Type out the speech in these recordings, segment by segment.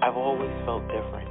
I've always felt different.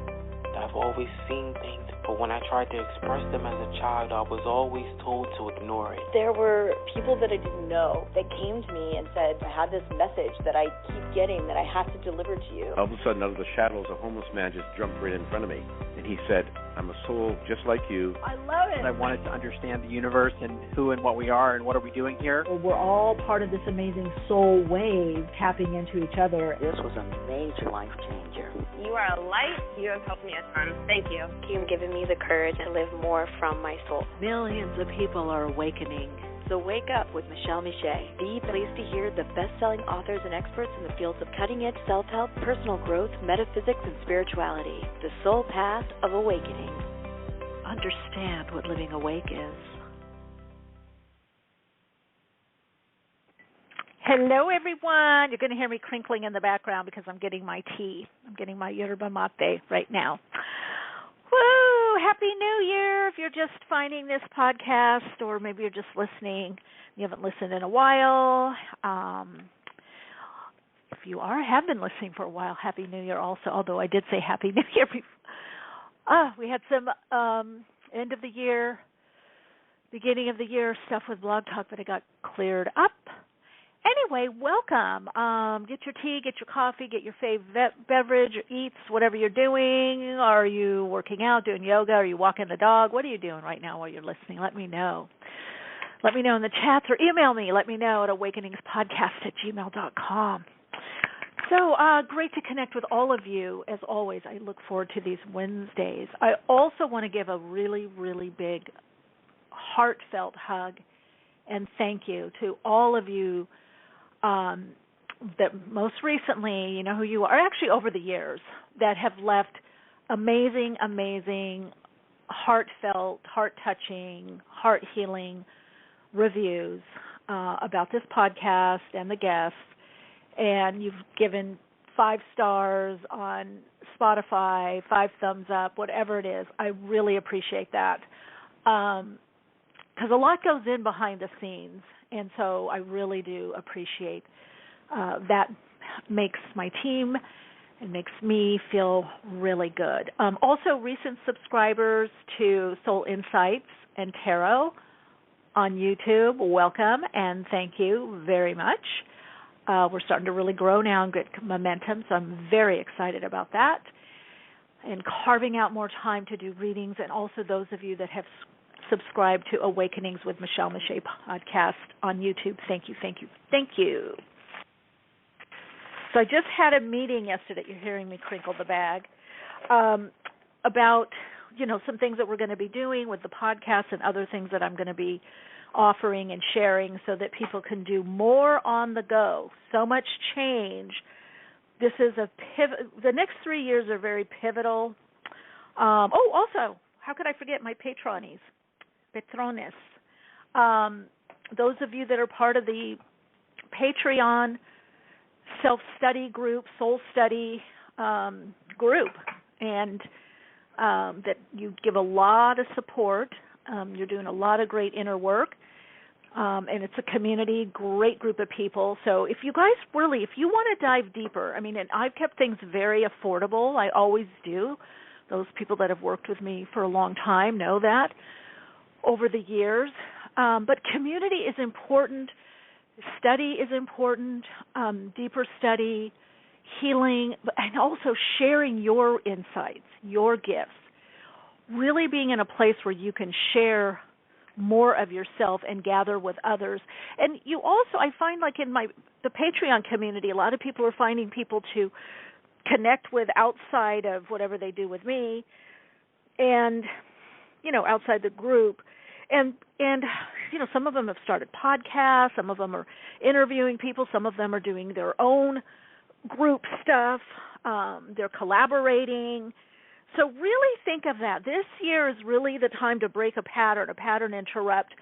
I've always seen things, but when I tried to express them as a child, I was always told to ignore it. There were people that I didn't know that came to me and said, I have this message that I keep getting that I have to deliver to you. All of a sudden, out of the shadows, a homeless man just jumped right in front of me. And he said, I'm a soul just like you. I love it. I wanted to understand the universe and who and what we are and what are we doing here. Well, we're all part of this amazing soul wave tapping into each other. This was a major life changer. You are a light. You have helped me a ton. Thank you. You've given me the courage to live more from my soul. Millions of people are awakening. So wake up with Michele Meiche, the place to hear the best-selling authors and experts in the fields of cutting-edge self-help, personal growth, metaphysics, and spirituality. The soul path of awakening. Understand what living awake is. Hello, everyone. You're going to hear me crinkling in the background because I'm getting my tea. I'm getting my yerba mate right now. Woo! Happy New Year. If you're just finding this podcast or maybe you're just listening, you haven't listened in a while. If you have been listening for a while, Happy New Year also, although I did say Happy New Year before. We had some end of the year, beginning of the year stuff with Blog Talk, but it got cleared up. Anyway, welcome. Get your tea, get your coffee, get your favorite beverage, or eats, whatever you're doing. Are you working out, doing yoga? Are you walking the dog? What are you doing right now while you're listening? Let me know. Let me know in the chats or email me. Let me know at awakeningspodcast@gmail.com. So great to connect with all of you. As always, I look forward to these Wednesdays. I also want to give a really, really big, heartfelt hug and thank you to all of you that most recently, you know who you are, actually over the years, that have left amazing, amazing, heartfelt, heart-touching, heart-healing reviews about this podcast and the guests. And you've given 5 stars on Spotify, 5 thumbs up, whatever it is. I really appreciate that. Because a lot goes in behind the scenes, and so I really do appreciate that. Makes my team and makes me feel really good. Also, recent subscribers to Soul Insights and Tarot on YouTube, welcome and thank you very much. We're starting to really grow now and get momentum, so I'm very excited about that. And carving out more time to do readings, and also those of you that have subscribe to Awakenings with Michele Meiche podcast on YouTube. Thank you, thank you, thank you. So I just had a meeting yesterday, you're hearing me crinkle the bag, about, some things that we're going to be doing with the podcast and other things that I'm going to be offering and sharing so that people can do more on the go. So much change. This is a pivot. The next 3 years are very pivotal. Also, how could I forget my patrones? Those of you that are part of the Patreon self-study group, soul study group, and that you give a lot of support. You're doing a lot of great inner work, and it's a community, great group of people. So if you guys if you want to dive deeper, and I've kept things very affordable. I always do. Those people that have worked with me for a long time know that over the years. But community is important. Study is important, deeper study, healing, and also sharing your insights, your gifts. Really being in a place where you can share more of yourself and gather with others. And you also, I find like in the Patreon community, a lot of people are finding people to connect with outside of whatever they do with me and, outside the group. And some of them have started podcasts, some of them are interviewing people, some of them are doing their own group stuff, they're collaborating. So really think of that. This year is really the time to break a pattern interrupt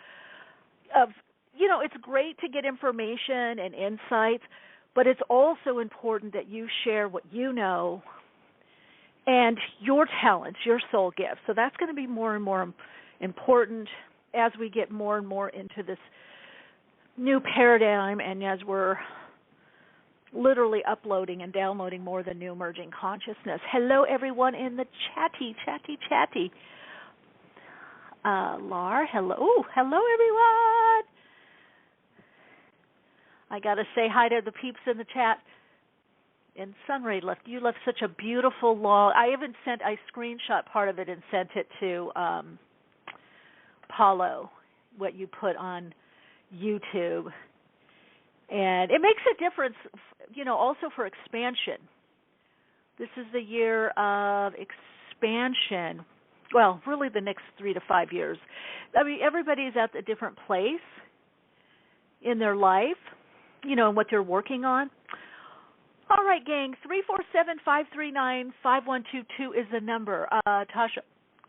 of, it's great to get information and insights, but it's also important that you share what you know and your talents, your soul gifts. So that's going to be more and more important as we get more and more into this new paradigm and as we're literally uploading and downloading more than new emerging consciousness. Hello, everyone in the chatty. Lar, hello. Ooh, hello, everyone. I got to say hi to the peeps in the chat. And SunRay you left such a beautiful long. I screenshot part of it and sent it to Paulo, what you put on YouTube. And it makes a difference, also for expansion. This is the year of expansion. Well, really the next 3 to 5 years. I mean, everybody's at a different place in their life, and what they're working on. All right, gang, 347-539-5122 is the number. Tasha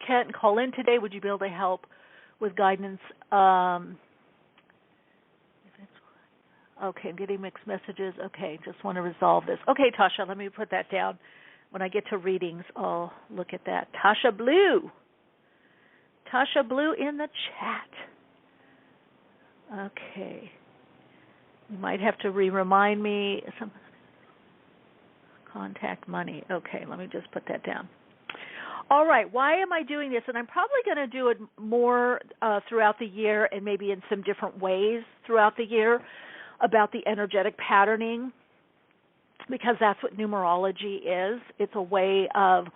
can't call in today. Would you be able to help with guidance? Okay, I'm getting mixed messages. Okay, just want to resolve this. Okay, Tasha, let me put that down. When I get to readings, I'll look at that. Tasha Blue in the chat. Okay. You might have to remind me. Contact money. Okay, let me just put that down. All right, why am I doing this? And I'm probably going to do it more throughout the year and maybe in some different ways throughout the year about the energetic patterning, because that's what numerology is. It's a way of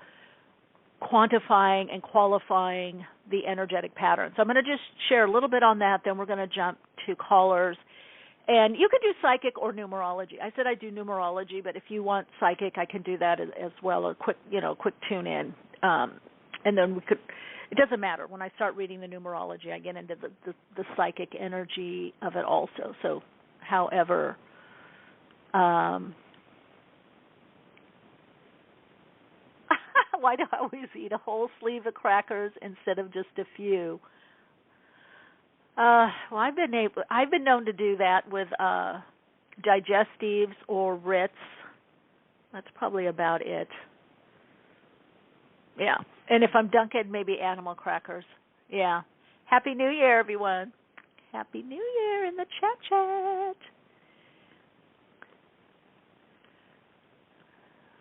quantifying and qualifying the energetic pattern. So I'm going to just share a little bit on that, then we're going to jump to callers. And you can do psychic or numerology. I said I do numerology, but if you want psychic, I can do that as well, a quick tune in. And then it doesn't matter. When I start reading the numerology, I get into the psychic energy of it also. So however, why do I always eat a whole sleeve of crackers instead of just a few? Well, I've been known to do that with digestives or Ritz. That's probably about it. Yeah, and if I'm dunking, maybe animal crackers. Yeah. Happy New Year, everyone. Happy New Year in the chat.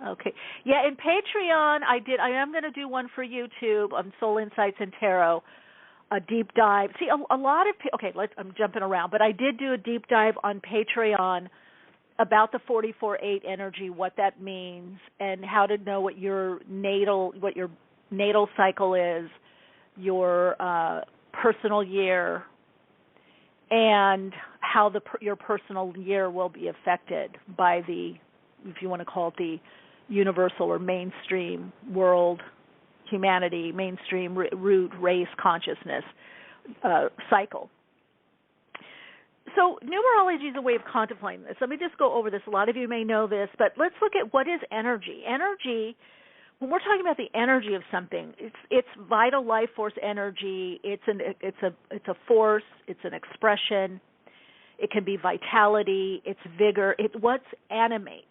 Okay. Yeah, in Patreon, I am going to do one for YouTube on Soul Insights and Tarot, a deep dive. See, a lot of people, okay, I'm jumping around, but I did do a deep dive on Patreon about the 44-8 energy, what that means, and how to know what your natal cycle is, your personal year, and how your personal year will be affected by the, if you want to call it the universal or mainstream world, humanity, mainstream root race consciousness cycle. So numerology is a way of contemplating this. Let me just go over this. A lot of you may know this, but let's look at what is energy. Energy, when we're talking about the energy of something, it's vital life force energy. It's a force. It's an expression. It can be vitality. It's vigor. It's what animates.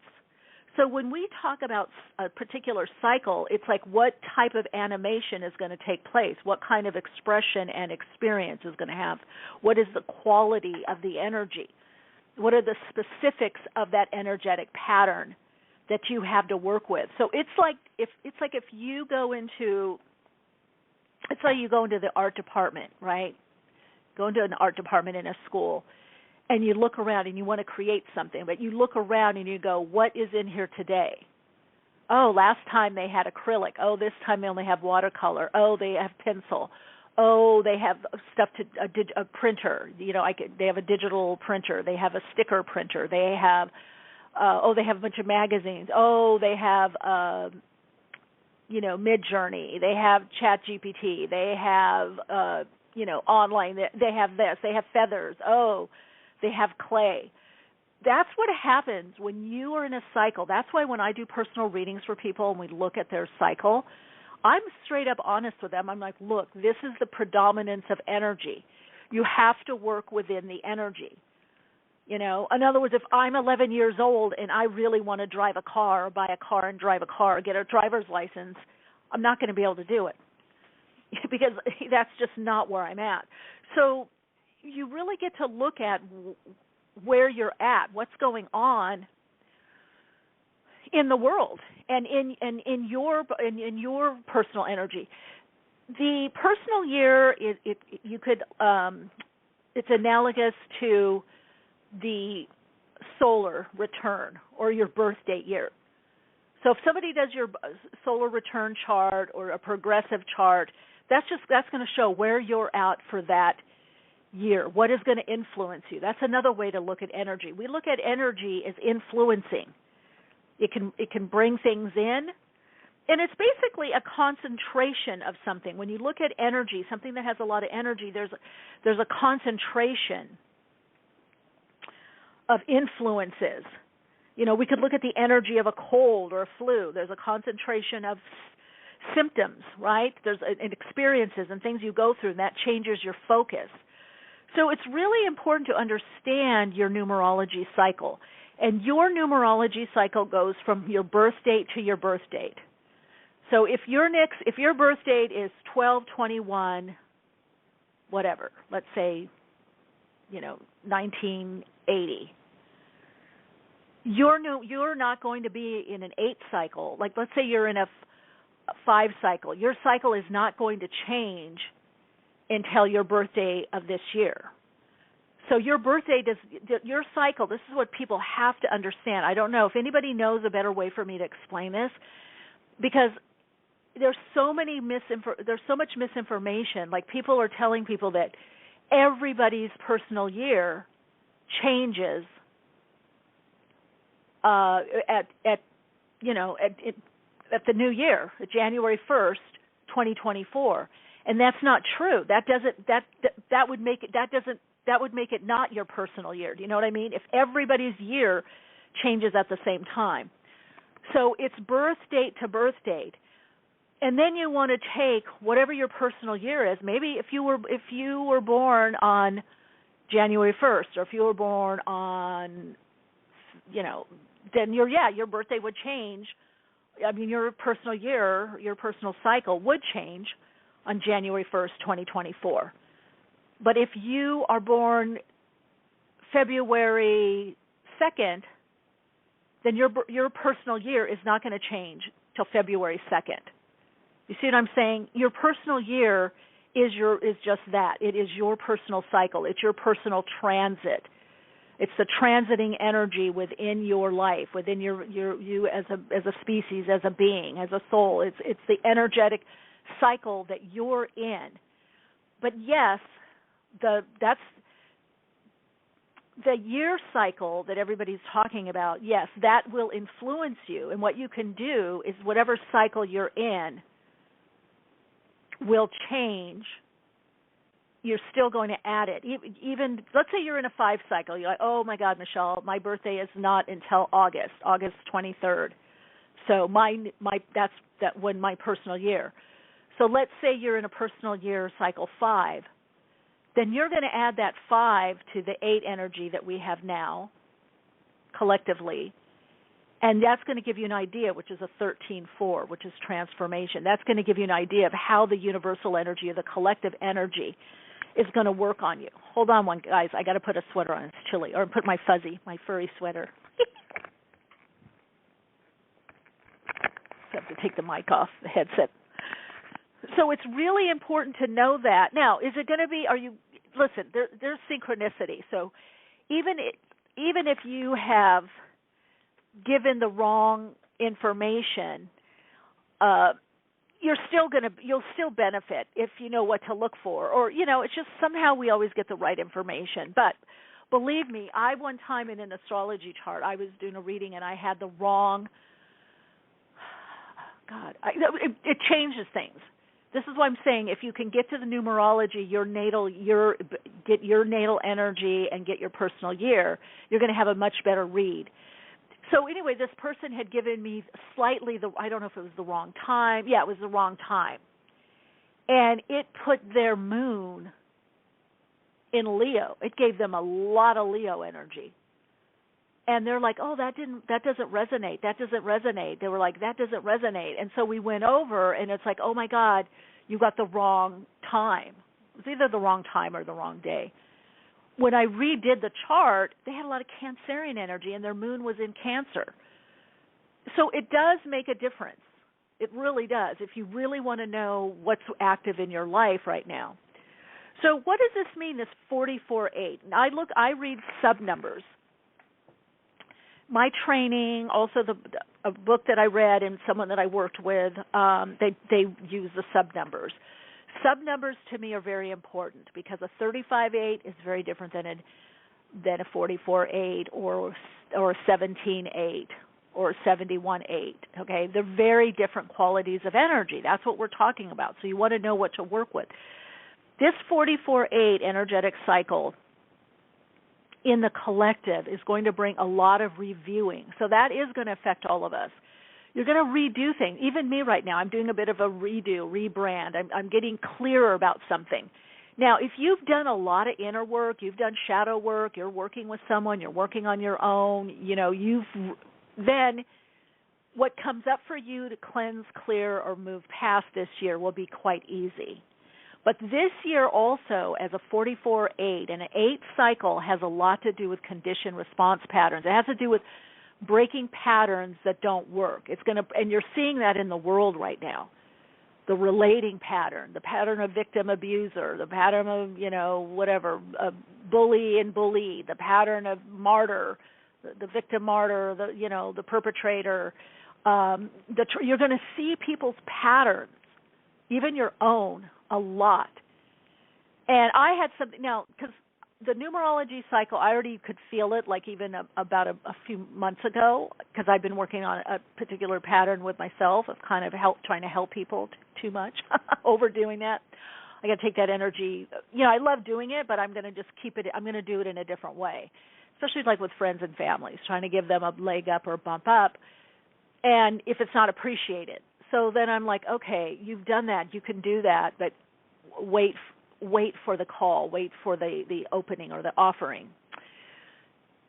So when we talk about a particular cycle, it's like what type of animation is going to take place, what kind of expression and experience is going to have, what is the quality of the energy, what are the specifics of that energetic pattern that you have to work with. So it's like if you go into the art department, right? Go into an art department in a school, and you look around and you want to create something, but you look around and you go, what is in here today? Oh, last time they had acrylic. Oh, this time they only have watercolor. Oh, they have pencil. Oh, they have stuff a printer. They have a digital printer. They have a sticker printer. They have, they have a bunch of magazines. Oh, they have, Midjourney. They have ChatGPT. They have, online. They have this. They have feathers. Oh, they have clay. That's what happens when you are in a cycle. That's why when I do personal readings for people and we look at their cycle, I'm straight up honest with them. I'm like, look, this is the predominance of energy. You have to work within the energy. In other words, if I'm 11 years old and I really want to drive a car, or buy a car and drive a car, get a driver's license, I'm not going to be able to do it because that's just not where I'm at. So you really get to look at where you're at, what's going on in the world and in your personal energy. The personal year it's analogous to the solar return or your birth date year. So if somebody does your solar return chart or a progressive chart, that's going to show where you're at for that year, what is going to influence you. That's another way to look at energy. We look at energy as influencing. It can bring things in, and it's basically a concentration of something. When you look at energy, something that has a lot of energy, there's a concentration of influences. We could look at the energy of a cold or a flu. There's a concentration of symptoms, right? There's experiences and things you go through, and that changes your focus. So it's really important to understand your numerology cycle. And your numerology cycle goes from your birth date to your birth date. So if your birth date is 12/21, whatever, let's say, 1980, you're not going to be in an 8 cycle. Like, let's say you're in a 5 cycle. Your cycle is not going to change until your birthday of this year. So your birthday your cycle, this is what people have to understand. I don't know if anybody knows a better way for me to explain this, because there's so much misinformation. Like, people are telling people that everybody's personal year changes at the new year, January 1st, 2024, and that's not true. That would make it not your personal year. Do you know what I mean? If everybody's year changes at the same time, so it's birth date to birth date, and then you want to take whatever your personal year is. Maybe if you were born on January 1st, or if you were born on, then your birthday would change. I mean, your personal year, your personal cycle would change on January 1st, 2024. But if you are born February 2nd, then your personal year is not going to change till February 2nd. You see what I'm saying? Your personal year is just that. It is your personal cycle. It's your personal transit. It's the transiting energy within your life, within you as a species, as a being, as a soul. It's the energetic cycle that you're in. But yes, that's the year cycle that everybody's talking about. Yes, that will influence you, and what you can do is whatever cycle you're in will change. You're still going to add it. Even let's say you're in a 5 cycle. You're like, oh my God, Michele, my birthday is not until August 23rd. So that's when my personal year. So let's say you're in a personal year cycle 5. Then you're going to add that 5 to the 8 energy that we have now, collectively, and that's going to give you an idea, which is a 13-4, which is transformation. That's going to give you an idea of how the universal energy or the collective energy is going to work on you. Hold on one, guys. I got to put a sweater on. It's chilly. Or put my furry sweater. I have to take the mic off, the headset. So it's really important to know that. Now, is it going to be, listen, there's synchronicity. So even if you have given the wrong information, you'll still benefit if you know what to look for. Or, it's just somehow we always get the right information. But believe me, one time in an astrology chart, I was doing a reading and I had the wrong, it changes things. This is what I'm saying. If you can get to the numerology, get your natal energy and get your personal year, you're going to have a much better read. So anyway, this person had given me slightly I don't know if it was the wrong time. Yeah, it was the wrong time. And it put their moon in Leo. It gave them a lot of Leo energy. And they're like, oh, that doesn't resonate. That doesn't resonate. They were like, that doesn't resonate. And so we went over, and it's like, oh, my God, you got the wrong time. It was either the wrong time or the wrong day. When I redid the chart, they had a lot of Cancerian energy, and their moon was in Cancer. So it does make a difference. It really does, if you really want to know what's active in your life right now. So what does this mean, this 44-8? I read sub-numbers. My training, also a book that I read and someone that I worked with, they use the sub-numbers. Sub-numbers to me are very important because a 35-8 is very different than a 44-8 or a 17-8 or a 71-8, okay? They're very different qualities of energy. That's what we're talking about. So you want to know what to work with. This 44-8 energetic cycle in the collective is going to bring a lot of reviewing. So that is going to affect all of us. You're going to redo things. Even me right now, I'm doing a bit of a rebrand. I'm getting clearer about something. Now, if you've done a lot of inner work, you've done shadow work, you're working with someone, you're working on your own, then what comes up for you to cleanse, clear, or move past this year will be quite easy. But this year also, as a 44-8, and an 8 cycle has a lot to do with conditioned response patterns. It has to do with breaking patterns that don't work. And you're seeing that in the world right now. The relating pattern, the pattern of victim abuser, the pattern of, bully and bullied, the pattern of martyr, the victim martyr, the perpetrator. You're going to see people's patterns, even your own, a lot. And I had something now, because the numerology cycle, I already could feel it, like even about a few months ago, because I've been working on a particular pattern with myself of kind of trying to help people too much, overdoing that. I got to take that energy. I love doing it, but I'm going to just keep it. I'm going to do it in a different way, especially like with friends and families, trying to give them a leg up or bump up, and if it's not appreciated. So then I'm like, okay, you've done that, you can do that, but wait for the call, wait for the opening or the offering.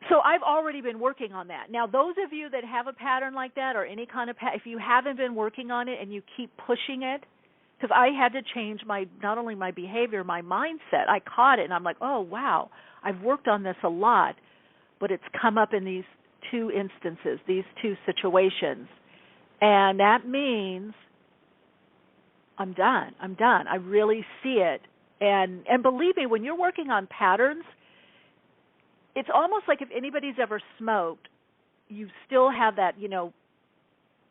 So I've already been working on that. Now, those of you that have a pattern like that or any kind of if you haven't been working on it and you keep pushing it, because I had to change not only my behavior, my mindset. I caught it, and I'm like, oh, wow, I've worked on this a lot, but it's come up in these two instances, these two situations. And that means I'm done. I really see it. And believe me, when you're working on patterns, it's almost like if anybody's ever smoked, you still have that,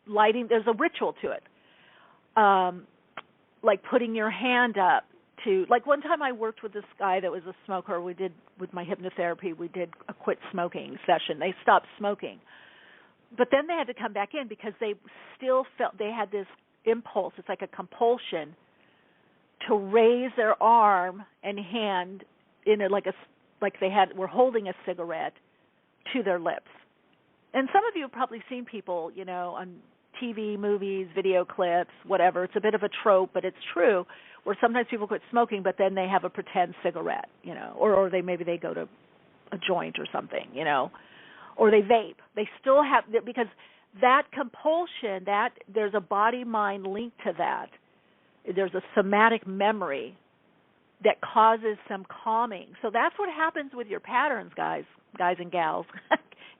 lighting. There's a ritual to it, like putting your hand up to, like one time I worked with this guy that was a smoker. We did, with my hypnotherapy, we did a quit smoking session. They stopped smoking. But then they had to come back in because they still felt they had this impulse. It's like a compulsion to raise their arm and hand in a, like they were holding a cigarette to their lips. And some of you have probably seen people, on TV, movies, video clips, whatever. It's a bit of a trope, but it's true, where sometimes people quit smoking, but then they have a pretend cigarette, or maybe they go to a joint or something, or they vape. They still have, because that compulsion, that there's a body-mind link to that. There's a somatic memory that causes some calming. So that's what happens with your patterns, guys and gals.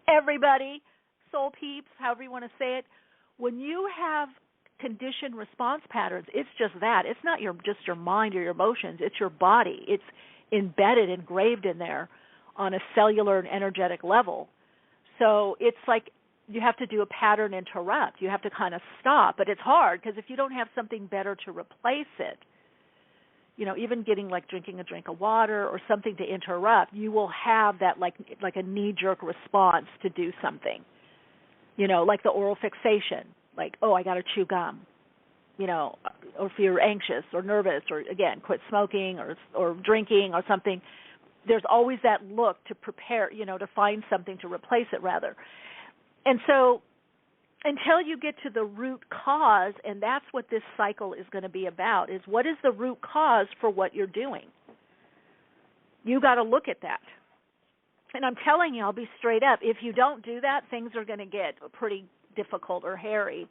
Everybody, soul peeps, however you want to say it. When you have conditioned response patterns, it's just that. It's not just your mind or your emotions. It's your body. It's embedded, engraved in there on a cellular and energetic level. So it's like you have to do a pattern interrupt. You have to kind of stop. But it's hard because if you don't have something better to replace it, even getting drinking a drink of water or something to interrupt, you will have that like a knee-jerk response to do something. Like the oral fixation, like, oh, I got to chew gum, or if you're anxious or nervous or, again, quit smoking or drinking or something, there's always that look to prepare, to find something to replace it rather. And so until you get to the root cause, and that's what this cycle is going to be about, is what is the root cause for what you're doing? You got to look at that. And I'm telling you, I'll be straight up, if you don't do that, things are going to get pretty difficult or hairy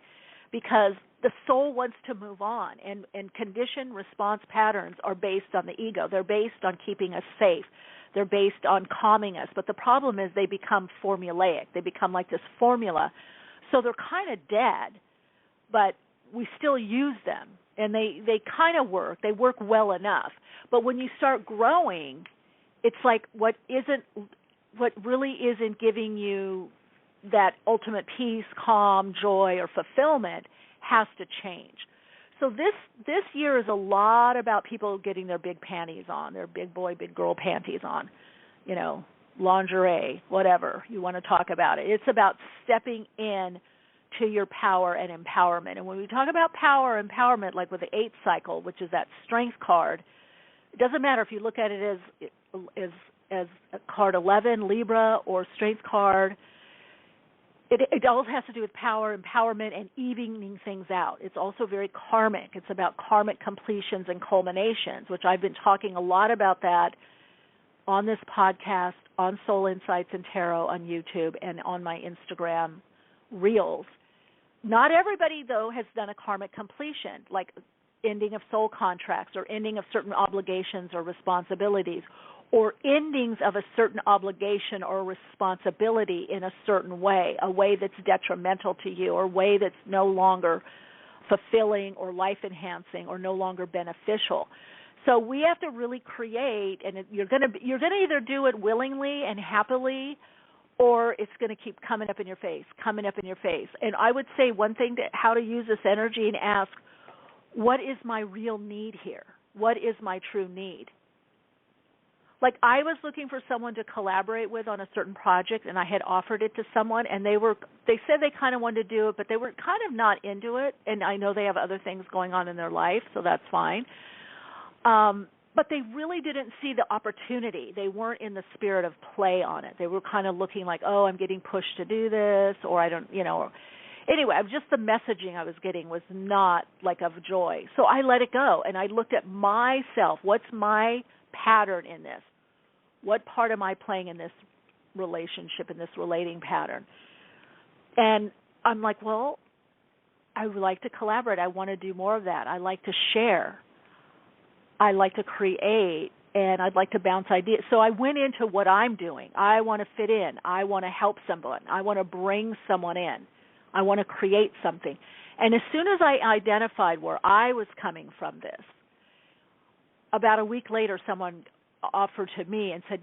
because the soul wants to move on. And conditioned response patterns are based on the ego. They're based on keeping us safe. They're based on calming us. But the problem is they become formulaic. They become like this formula. So they're kind of dead, but we still use them, and they kind of work. They work well enough. But when you start growing, it's like what really isn't giving you that ultimate peace, calm, joy, or fulfillment has to change. So this year is a lot about people getting their big panties on, their big boy, big girl panties on, lingerie, whatever you want to talk about it. It's about stepping in to your power and empowerment. And when we talk about power and empowerment, like with the 8th cycle, which is that strength card, it doesn't matter if you look at it as card 11, Libra, or strength card. It all has to do with power, empowerment, and evening things out. It's also very karmic. It's about karmic completions and culminations, which I've been talking a lot about that on this podcast, on Soul Insights and Tarot on YouTube, and on my Instagram Reels. Not everybody, though, has done a karmic completion, like ending of soul contracts or ending of certain obligations or responsibilities, or endings of a certain obligation or responsibility in a certain way, a way that's detrimental to you, or a way that's no longer fulfilling or life-enhancing or no longer beneficial. So we have to really create, and you're going to either do it willingly and happily, or it's going to keep coming up in your face. And I would say one thing, how to use this energy and ask, what is my real need here? What is my true need? Like, I was looking for someone to collaborate with on a certain project, and I had offered it to someone, and they said they kind of wanted to do it, but they were kind of not into it, and I know they have other things going on in their life, so that's fine. But they really didn't see the opportunity. They weren't in the spirit of play on it. They were kind of looking like, oh, I'm getting pushed to do this, or I don't, Anyway, just the messaging I was getting was not like of joy. So I let it go, and I looked at myself. What's my pattern in this? What part am I playing in this relationship, in this relating pattern? And I'm like, well, I would like to collaborate. I want to do more of that. I like to share. I like to create, and I'd like to bounce ideas. So I went into what I'm doing. I want to fit in. I want to help someone. I want to bring someone in. I want to create something. And as soon as I identified where I was coming from this, about a week later, someone offered to me and said,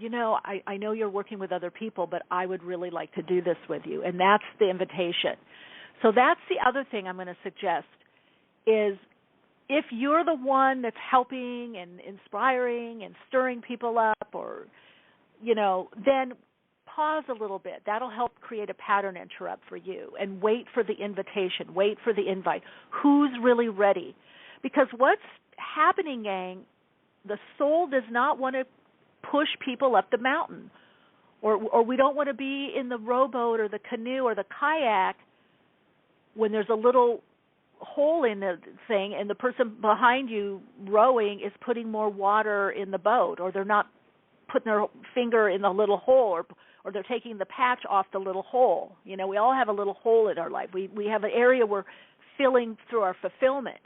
I know you're working with other people, but I would really like to do this with you. And that's the invitation. So that's the other thing I'm going to suggest is, if you're the one that's helping and inspiring and stirring people up, or, then pause a little bit. That'll help create a pattern interrupt for you, and wait for the invitation, wait for the invite. Who's really ready? Because what's happening, gang, the soul does not want to push people up the mountain, or we don't want to be in the rowboat or the canoe or the kayak when there's a little hole in the thing and the person behind you rowing is putting more water in the boat, or they're not putting their finger in the little hole, or they're taking the patch off the little hole. We all have a little hole in our life. We have an area we're filling through our fulfillment.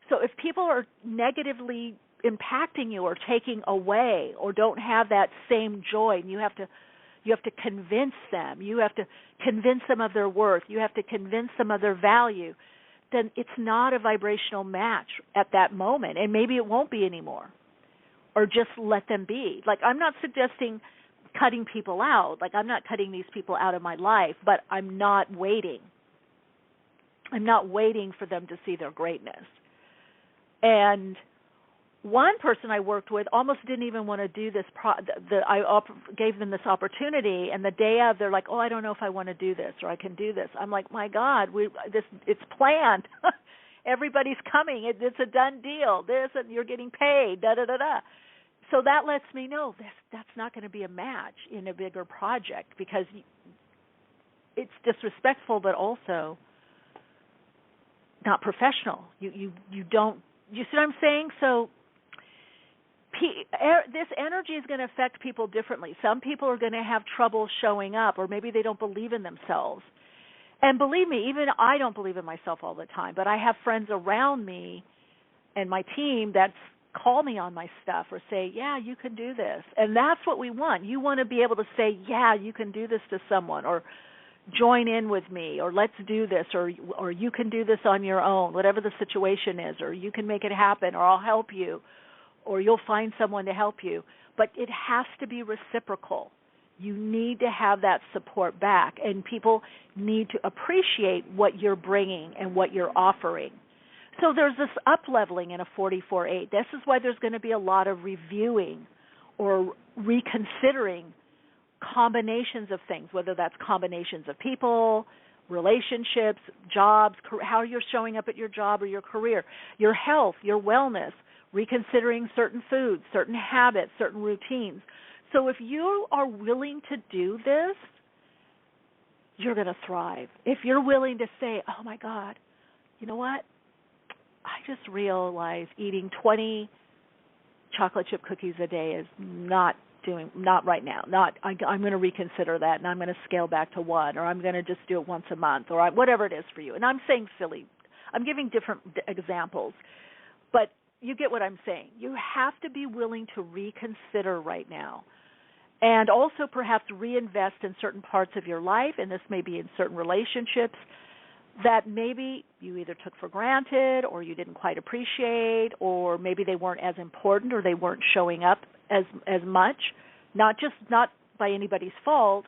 So if people are negatively impacting you or taking away or don't have that same joy, and you have to convince them, you have to convince them of their worth, you have to convince them of their value, then it's not a vibrational match at that moment, and maybe it won't be anymore. Or just let them be. Like, I'm not suggesting cutting people out. Like, I'm not cutting these people out of my life, but I'm not waiting. I'm not waiting for them to see their greatness. And one person I worked with almost didn't even want to do this. I gave them this opportunity, and the day of, they're like, oh, I don't know if I want to do this or I can do this. I'm like, my God, it's planned. Everybody's coming. It's a done deal. And you're getting paid, da-da-da-da. So that lets me know that's not going to be a match in a bigger project, because it's disrespectful, but also not professional. You don't. You see what I'm saying? So this energy is going to affect people differently. Some people are going to have trouble showing up, or maybe they don't believe in themselves. And believe me, even I don't believe in myself all the time, but I have friends around me and my team that call me on my stuff or say, yeah, you can do this. And that's what we want. You want to be able to say, yeah, you can do this to someone, or join in with me, or let's do this, or you can do this on your own, whatever the situation is, or you can make it happen, or I'll help you, or you'll find someone to help you. But it has to be reciprocal. You need to have that support back, and people need to appreciate what you're bringing and what you're offering. So there's this up-leveling in a 44-8. This is why there's going to be a lot of reviewing or reconsidering combinations of things, whether that's combinations of people, relationships, jobs, how you're showing up at your job or your career, your health, your wellness, reconsidering certain foods, certain habits, certain routines. So if you are willing to do this, you're going to thrive. If you're willing to say, oh, my God, you know what? I just realized eating 20 chocolate chip cookies a day is not right now. I'm going to reconsider that, and I'm going to scale back to one, or I'm going to just do it once a month, or whatever it is for you. And I'm saying silly. I'm giving different examples, but you get what I'm saying. You have to be willing to reconsider right now, and also perhaps reinvest in certain parts of your life, and this may be in certain relationships that maybe you either took for granted or you didn't quite appreciate, or maybe they weren't as important or they weren't showing up as much, not by anybody's fault,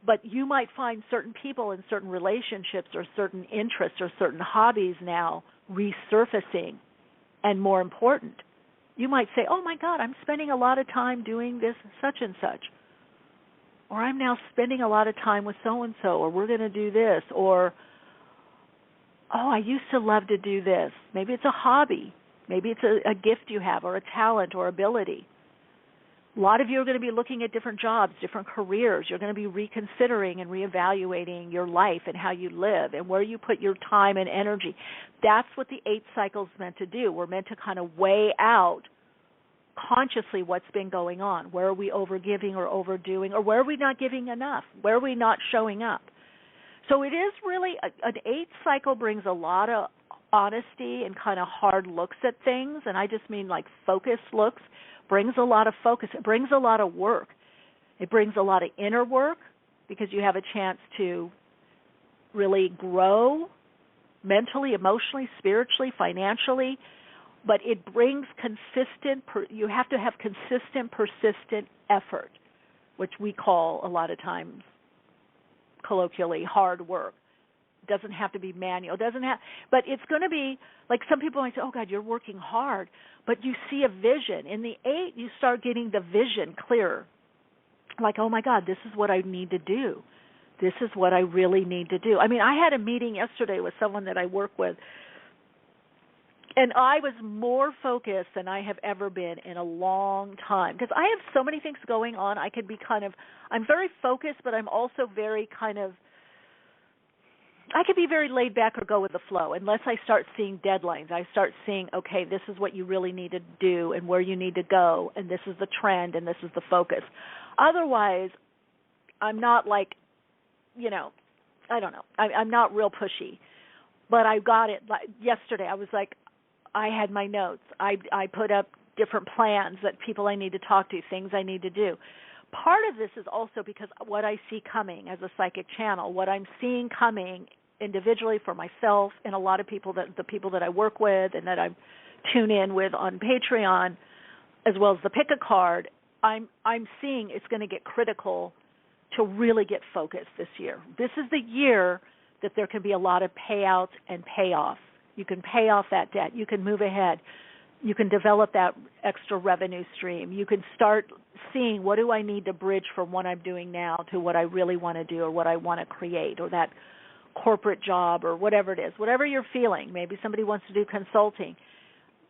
but you might find certain people in certain relationships or certain interests or certain hobbies now resurfacing and more important. You might say, oh, my God, I'm spending a lot of time doing this such and such, or I'm now spending a lot of time with so-and-so, or we're going to do this, or oh, I used to love to do this. Maybe it's a hobby. Maybe it's a gift you have, or a talent or ability. A lot of you are going to be looking at different jobs, different careers. You're going to be reconsidering and reevaluating your life and how you live and where you put your time and energy. That's what the 8 cycle is meant to do. We're meant to kind of weigh out consciously what's been going on. Where are we overgiving or overdoing, or where are we not giving enough? Where are we not showing up? So it is really, an 8 cycle brings a lot of honesty and kind of hard looks at things, and I just mean like focused looks, brings a lot of focus. It brings a lot of work. It brings a lot of inner work because you have a chance to really grow mentally, emotionally, spiritually, financially, but it brings you have to have consistent, persistent effort, which we call a lot of times colloquially hard work. It doesn't have to be manual. But it's going to be like some people might say, oh, God, you're working hard, but you see a vision. In the 8, you start getting the vision clearer. Like, oh, my God, this is what I need to do. This is what I really need to do. I mean, I had a meeting yesterday with someone that I work with, and I was more focused than I have ever been in a long time because I have so many things going on. I'm very focused, but I'm also very I could be very laid back or go with the flow unless I start seeing deadlines. I start seeing, okay, this is what you really need to do and where you need to go, and this is the trend and this is the focus. Otherwise, I'm not like, I don't know. I'm not real pushy. But I got it. Like yesterday, I was like, I had my notes. I put up different plans that people I need to talk to, things I need to do. Part of this is also because what I see coming as a psychic channel, what I'm seeing coming individually for myself and a lot of people, the people that I work with and that I tune in with on Patreon, as well as the pick a card, I'm seeing it's going to get critical to really get focused this year. This is the year that there can be a lot of payouts and payoffs. You can pay off that debt. You can move ahead. You can develop that extra revenue stream. You can start seeing what do I need to bridge from what I'm doing now to what I really want to do or what I want to create or that corporate job or whatever it is, whatever you're feeling. Maybe somebody wants to do consulting.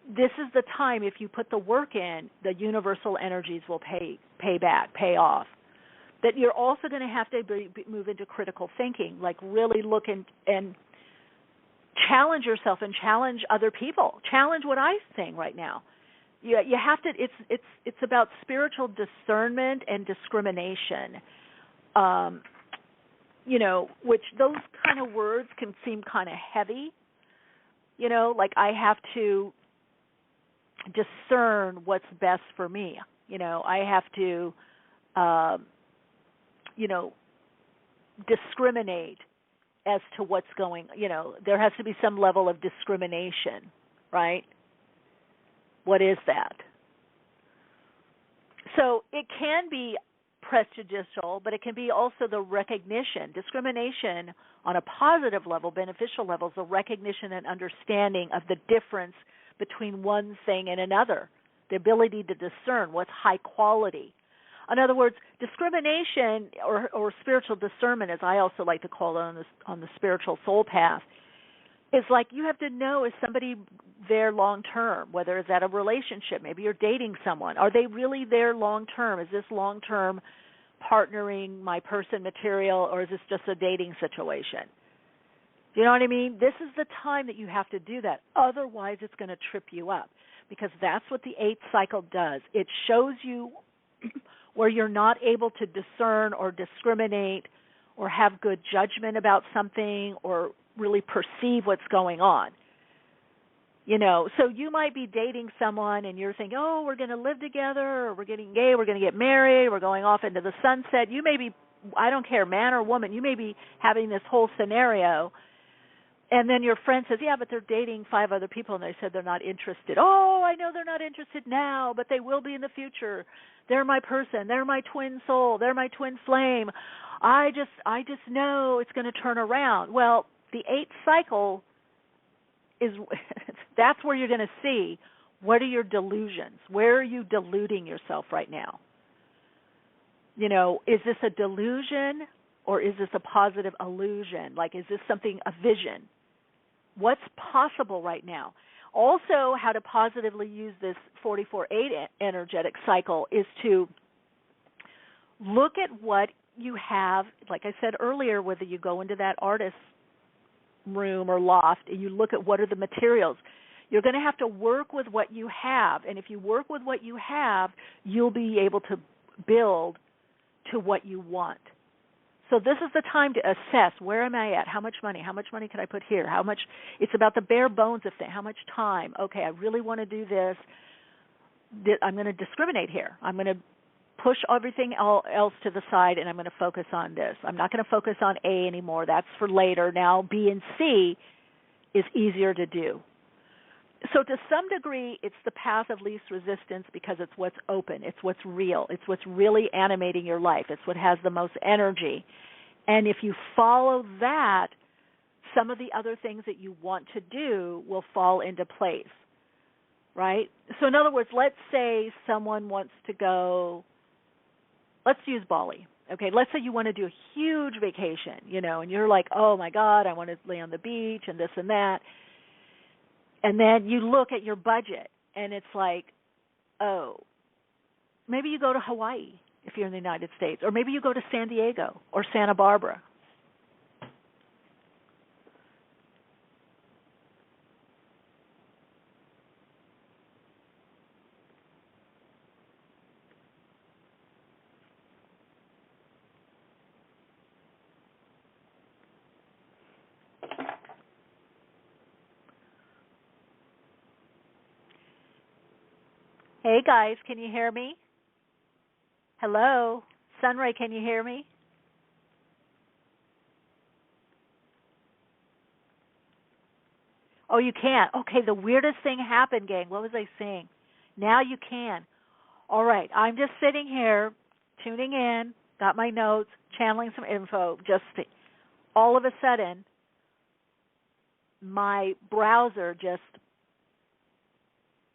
This is the time, if you put the work in, the universal energies will pay back, pay off. That you're also going to have to move into critical thinking, like really look and challenge yourself and challenge other people. Challenge what I'm saying right now. You have to. It's about spiritual discernment and discrimination. Which those kind of words can seem kind of heavy. Like I have to discern what's best for me. I have to, discriminate as to what's going, there has to be some level of discrimination, right? What is that? So it can be prejudicial, but it can be also the recognition. Discrimination on a positive level, beneficial level, is the recognition and understanding of the difference between one thing and another, the ability to discern what's high quality. In other words, discrimination or spiritual discernment, as I also like to call it on the spiritual soul path, is like you have to know, is somebody there long term, whether it's at a relationship, maybe you're dating someone. Are they really there long term? Is this long term partnering my person material, or is this just a dating situation? Do you know what I mean? This is the time that you have to do that. Otherwise, it's going to trip you up, because that's what the 8th cycle does. It shows you where you're not able to discern or discriminate or have good judgment about something or really perceive what's going on. So you might be dating someone and you're thinking, oh, we're going to live together, or we're getting gay, we're going to get married, we're going off into the sunset. You may be, I don't care, man or woman, you may be having this whole scenario, and then your friend says, yeah, but they're dating 5 other people and they said they're not interested. Oh, I know they're not interested now, but they will be in the future. They're my person. They're my twin soul. They're my twin flame. I just know it's going to turn around. Well, the 8th cycle is that's where you're going to see what are your delusions. Where are you deluding yourself right now? Is this a delusion or is this a positive illusion? Like, is this something, a vision? What's possible right now? Also, how to positively use this 44-8 energetic cycle is to look at what you have. Like I said earlier, whether you go into that artist room or loft and you look at what are the materials, you're going to have to work with what you have. And if you work with what you have, you'll be able to build to what you want. So this is the time to assess, where am I at? How much money? How much money can I put here? How much? It's about the bare bones of things. How much time? Okay, I really want to do this. I'm going to discriminate here. I'm going to push everything else to the side, and I'm going to focus on this. I'm not going to focus on A anymore. That's for later. Now B and C is easier to do. So to some degree, it's the path of least resistance because it's what's open. It's what's real. It's what's really animating your life. It's what has the most energy. And if you follow that, some of the other things that you want to do will fall into place, right? So in other words, let's say someone wants to go, let's use Bali. Okay, let's say you want to do a huge vacation, and you're like, oh, my God, I want to lay on the beach and this and that. And then you look at your budget, and it's like, oh, maybe you go to Hawaii if you're in the United States, or maybe you go to San Diego or Santa Barbara. Hey, guys, can you hear me? Hello? SunRay, can you hear me? Oh, you can't. Okay, the weirdest thing happened, gang. What was I saying? Now you can. All right, I'm just sitting here, tuning in, got my notes, channeling some info. Just all of a sudden, my browser just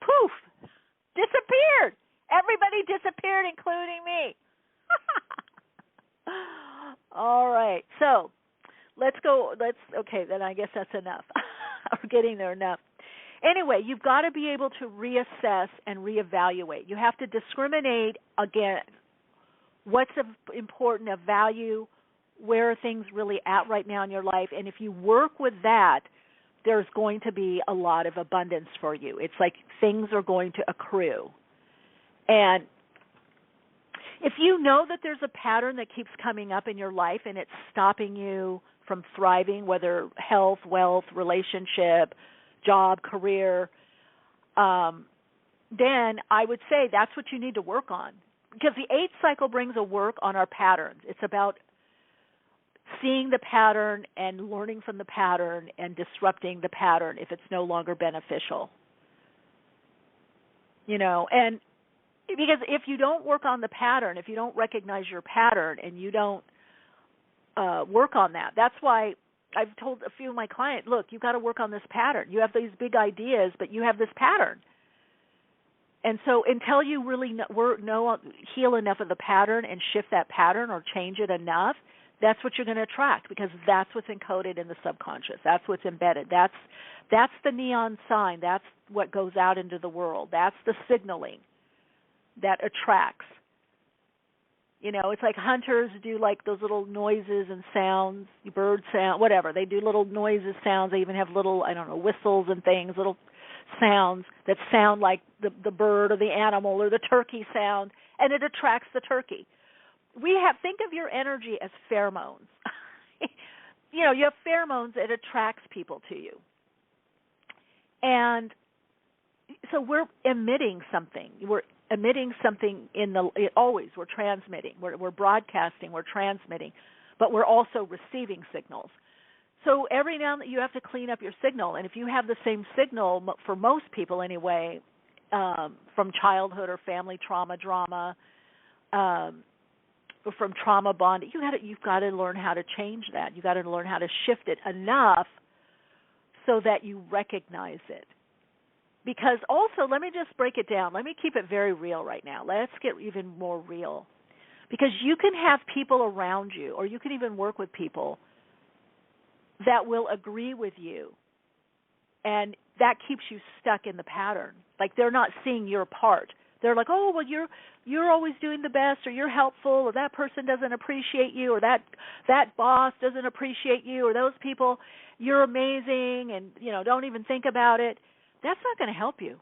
poof. Disappeared. Everybody disappeared, including me. All right. So let's go. Okay, then I guess that's enough. We're getting there enough. Anyway, you've got to be able to reassess and reevaluate. You have to discriminate, again, what's important, of value, where are things really at right now in your life. And if you work with that, there's going to be a lot of abundance for you. It's like things are going to accrue. And if you know that there's a pattern that keeps coming up in your life and it's stopping you from thriving, whether health, wealth, relationship, job, career, then I would say that's what you need to work on. Because the 8th cycle brings a work on our patterns. It's about seeing the pattern and learning from the pattern and disrupting the pattern if it's no longer beneficial. And because if you don't work on the pattern, if you don't recognize your pattern and you don't work on that, that's why I've told a few of my clients, look, you've got to work on this pattern. You have these big ideas, but you have this pattern. And so until you really heal enough of the pattern and shift that pattern or change it enough, that's what you're going to attract, because that's what's encoded in the subconscious. That's what's embedded. That's the neon sign. That's what goes out into the world. That's the signaling that attracts. It's like hunters do like those little noises and sounds, bird sound, whatever. They do little noises, sounds. They even have little, whistles and things, little sounds that sound like the bird or the animal or the turkey sound, and it attracts the turkey. Think of your energy as pheromones. You have pheromones, it attracts people to you. And so we're emitting something. We're emitting something always. We're transmitting. We're broadcasting. We're transmitting. But we're also receiving signals. So every now and then you have to clean up your signal. And if you have the same signal, for most people anyway, from childhood or family trauma, drama, from trauma bonding, you've got to learn how to change that. You've got to learn how to shift it enough so that you recognize it. Because also, let me just break it down. Let me keep it very real right now. Let's get even more real. Because you can have people around you, or you can even work with people that will agree with you, and that keeps you stuck in the pattern. Like they're not seeing your part. They're like, oh, well, you're always doing the best, or you're helpful, or that person doesn't appreciate you, or that boss doesn't appreciate you, or those people, you're amazing, and don't even think about it. That's not going to help you.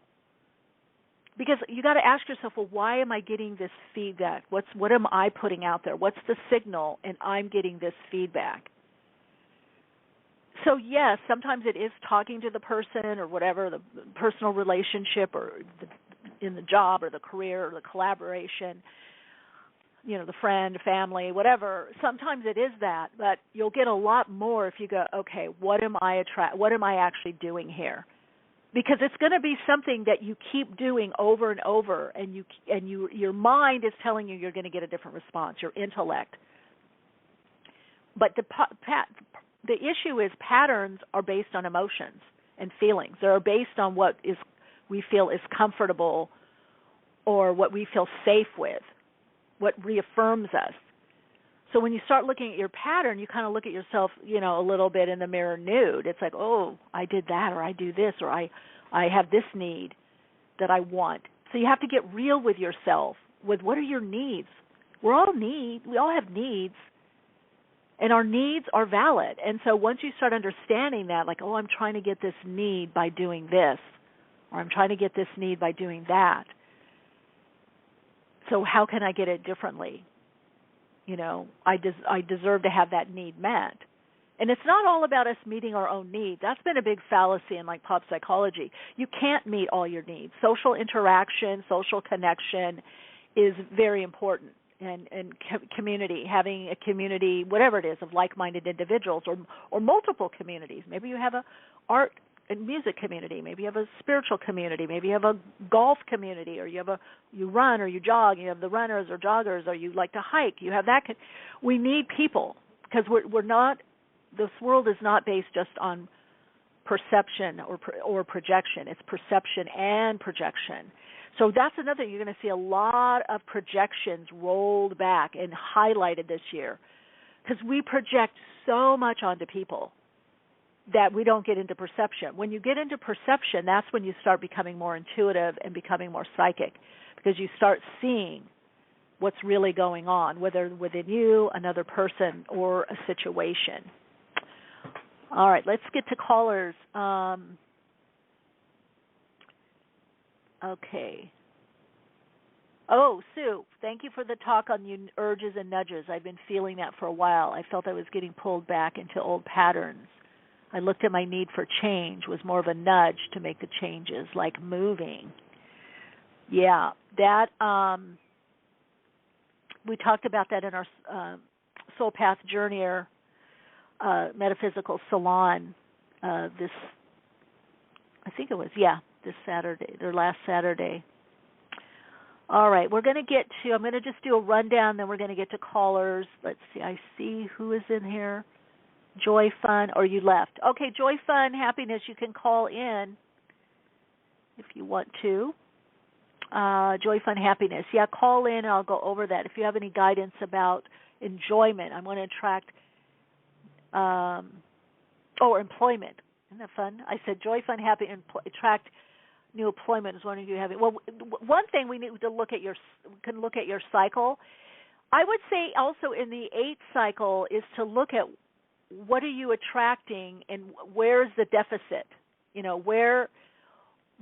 Because you got to ask yourself, well, why am I getting this feedback? What am I putting out there? What's the signal? And I'm getting this feedback. So yes, sometimes it is talking to the person or whatever, the personal relationship, or in the job or the career or the collaboration, the friend, family, whatever. Sometimes it is that, but you'll get a lot more if you go, okay, what am I actually doing here? Because it's going to be something that you keep doing over and over, and your mind is telling you you're going to get a different response, your intellect. But the issue is patterns are based on emotions and feelings. They are based on what we feel is comfortable, or what we feel safe with, what reaffirms us. So when you start looking at your pattern, you kind of look at yourself, a little bit in the mirror nude. It's like, oh, I did that, or I do this, or I have this need that I want. So you have to get real with yourself, with what are your needs. We all have needs, and our needs are valid. And so once you start understanding that, like, oh, I'm trying to get this need by doing this, or I'm trying to get this need by doing that. So how can I get it differently? I deserve to have that need met. And it's not all about us meeting our own needs. That's been a big fallacy in pop psychology. You can't meet all your needs. Social interaction, social connection is very important. And community, having a community, whatever it is, of like-minded individuals, or multiple communities. Maybe you have a art and music community. Maybe you have a spiritual community. Maybe you have a golf community, or you run or you jog. You have the runners or joggers, or you like to hike. You have that. We need people, because we're not. This world is not based just on perception or projection. It's perception and projection. So that's another thing. You're going to see a lot of projections rolled back and highlighted this year, because we project so much onto people that we don't get into perception. When you get into perception, that's when you start becoming more intuitive and becoming more psychic, because you start seeing what's really going on, whether within you, another person, or a situation. All right, let's get to callers. Okay. Oh, Sue, thank you for the talk on urges and nudges. I've been feeling that for a while. I felt I was getting pulled back into old patterns. I looked at my need for change was more of a nudge to make the changes, like moving. Yeah, that we talked about that in our Soul Path Journeyer metaphysical salon this Saturday, or last Saturday. All right, I'm going to just do a rundown, then we're going to get to callers. Let's see, I see who is in here. Joy, Fun, or you left. Okay, Joy, Fun, Happiness, you can call in if you want to. Joy, Fun, Happiness. Yeah, call in and I'll go over that. If you have any guidance about enjoyment, I'm going to attract, employment. Isn't that fun? I said Joy, Fun, Happy, attract new employment is one of you having. Well, one thing we need to look at your cycle. I would say also in the 8th cycle is to look at what are you attracting and where's the deficit.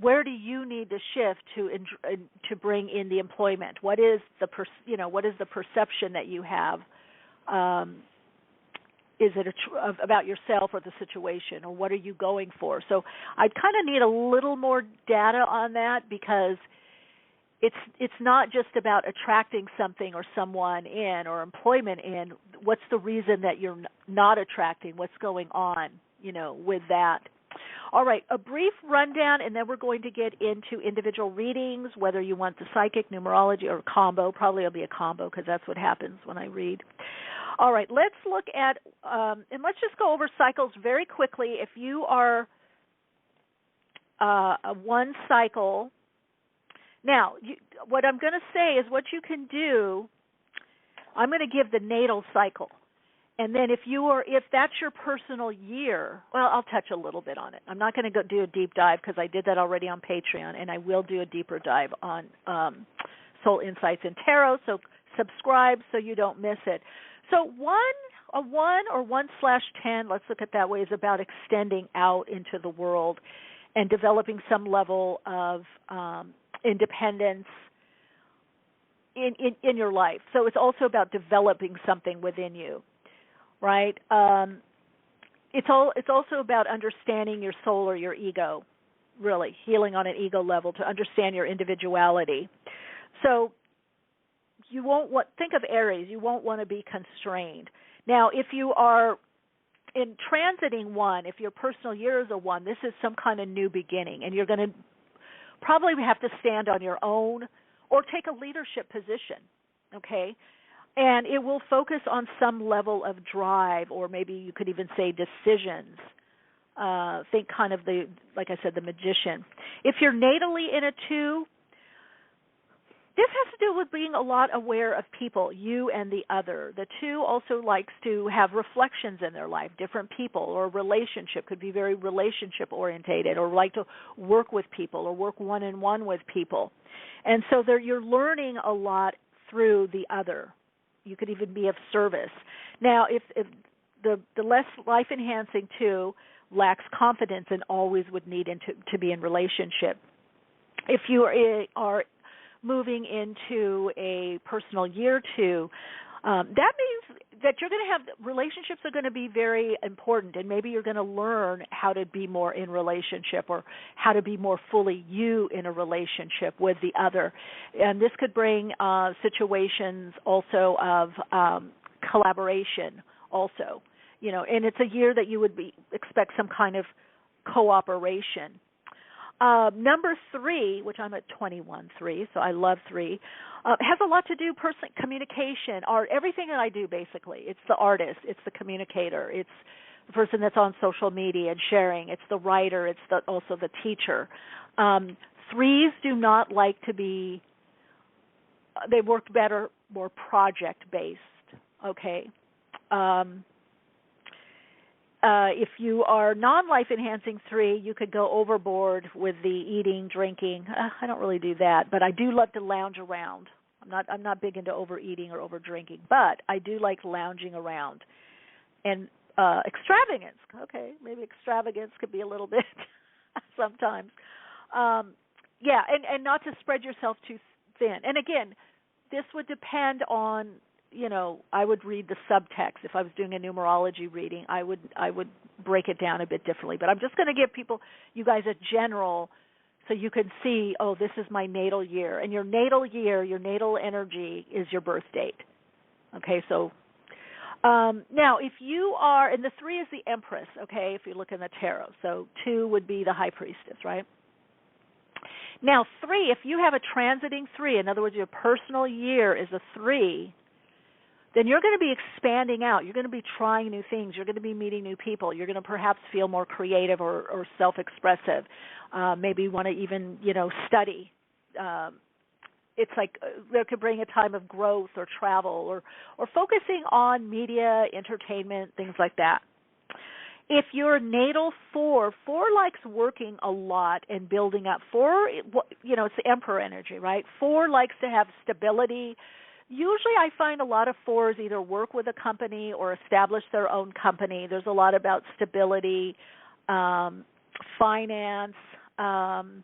Where do you need to shift to bring in the employment? What is the perception that you have? Is it about yourself or the situation, or what are you going for? So I kind of need a little more data on that, because it's not just about attracting something or someone in or employment in. What's the reason that you're not attracting? What's going on, with that? All right, a brief rundown, and then we're going to get into individual readings, whether you want the psychic, numerology, or combo. Probably it'll be a combo, because that's what happens when I read. All right, let's look at, and let's just go over cycles very quickly. If you are a one cycle, now, what I'm going to say is what you can do, I'm going to give the natal cycle. And then if that's your personal year, well, I'll touch a little bit on it. I'm not going to do a deep dive, because I did that already on Patreon, and I will do a deeper dive on Soul Insights and Tarot. So subscribe so you don't miss it. So 1 or 1/10, let's look at that way, is about extending out into the world and developing some level of independence in your life. So it's also about developing something within you, right? It's also about understanding your soul or your ego, really, healing on an ego level to understand your individuality. So you won't think of Aries, you won't want to be constrained. Now, if you are in transiting 1, if your personal year is a 1, this is some kind of new beginning, and you're going to probably have to stand on your own or take a leadership position, okay? And it will focus on some level of drive, or maybe you could even say decisions. Think kind of like I said, the magician. If you're natally in a 2, this has to do with being a lot aware of people, you and the other. The 2 also likes to have reflections in their life, different people, or relationship, could be very relationship orientated, or like to work with people or work one-on-one with people. And so you're learning a lot through the other. You could even be of service. Now, if the less life-enhancing 2 lacks confidence and always would need to be in relationship. If you are moving into a personal year 2, that means that you're going to have relationships are going to be very important, and maybe you're going to learn how to be more in relationship, or how to be more fully you in a relationship with the other. And this could bring situations also of collaboration also, and it's a year that you would expect some kind of cooperation. Number 3, which I'm at 21/3, so I love 3, has a lot to do communication, art, everything that I do basically. It's the artist, it's the communicator, it's the person that's on social media and sharing, it's the writer, it's also the teacher. 3s do not like to be, they work better more project-based, okay? If you are non-life enhancing 3, you could go overboard with the eating, drinking. I don't really do that, but I do love to lounge around. I'm not big into overeating or over drinking, but I do like lounging around. And extravagance, okay, maybe extravagance could be a little bit sometimes. Yeah, and not to spread yourself too thin. And again, this would depend on, I would read the subtext. If I was doing a numerology reading, I would break it down a bit differently. But I'm just going to give you guys a general, so you can see, oh, this is my natal year. And your natal year, your natal energy is your birth date. Okay, so Now, if you are, and the 3 is the Empress, okay, if you look in the tarot. So 2 would be the High Priestess, right? Now, 3, if you have a transiting 3, in other words, your personal year is a 3, then you're going to be expanding out. You're going to be trying new things. You're going to be meeting new people. You're going to perhaps feel more creative or self-expressive. Maybe you want to even, study. It's like there could bring a time of growth or travel or focusing on media, entertainment, things like that. If you're natal 4 likes working a lot and building up. 4, it's the Emperor energy, right? 4 likes to have stability. Usually I find a lot of 4s either work with a company or establish their own company. There's a lot about stability, finance, and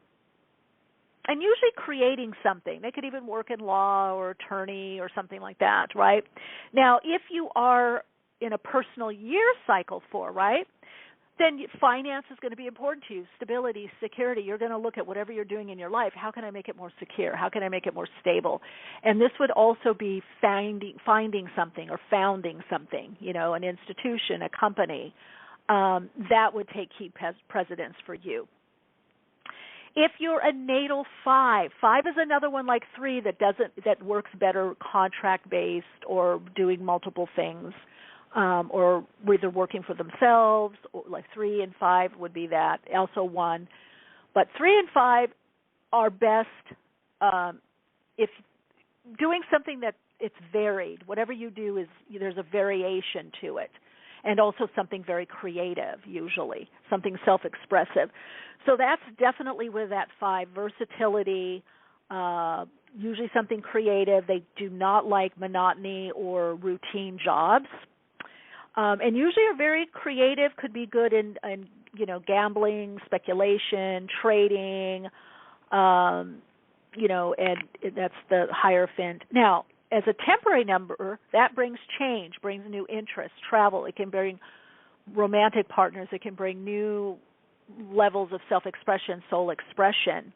usually creating something. They could even work in law or attorney or something like that, right? Now, if you are in a personal year cycle 4, right, then finance is going to be important to you, stability, security. You're going to look at whatever you're doing in your life. How can I make it more secure? How can I make it more stable? And this would also be finding something or founding something, an institution, a company. That would take key precedence for you. If you're a natal 5 is another one like 3 that works better contract-based or doing multiple things. Or either working for themselves, or like 3 and 5 would be that, also 1. But 3 and 5 are best if doing something that it's varied. Whatever you do there's a variation to it, and also something very creative, usually, something self-expressive. So that's definitely with that 5, versatility, usually something creative. They do not like monotony or routine jobs. And usually are very creative, could be good in gambling, speculation, trading, and that's the Hierophant. Now, as a temporary number, that brings change, brings new interests, travel. It can bring romantic partners. It can bring new levels of self-expression, soul expression.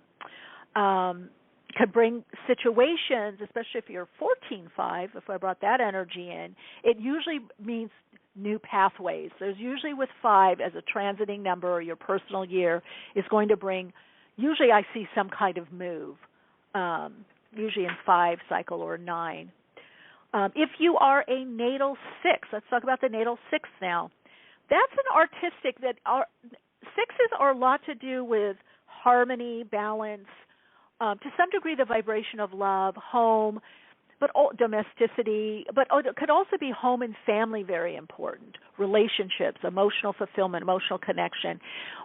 Could bring situations, especially if you're 14-5, if I brought that energy in, it usually means new pathways. There's usually with 5 as a transiting number or your personal year is going to bring, usually I see some kind of move, usually in 5 cycle or 9. If you are a natal 6, let's talk about the natal 6 now. That's an artistic sixes are a lot to do with harmony, balance, to some degree the vibration of love, home, but domesticity, but it could also be home and family, very important, relationships, emotional fulfillment, emotional connection.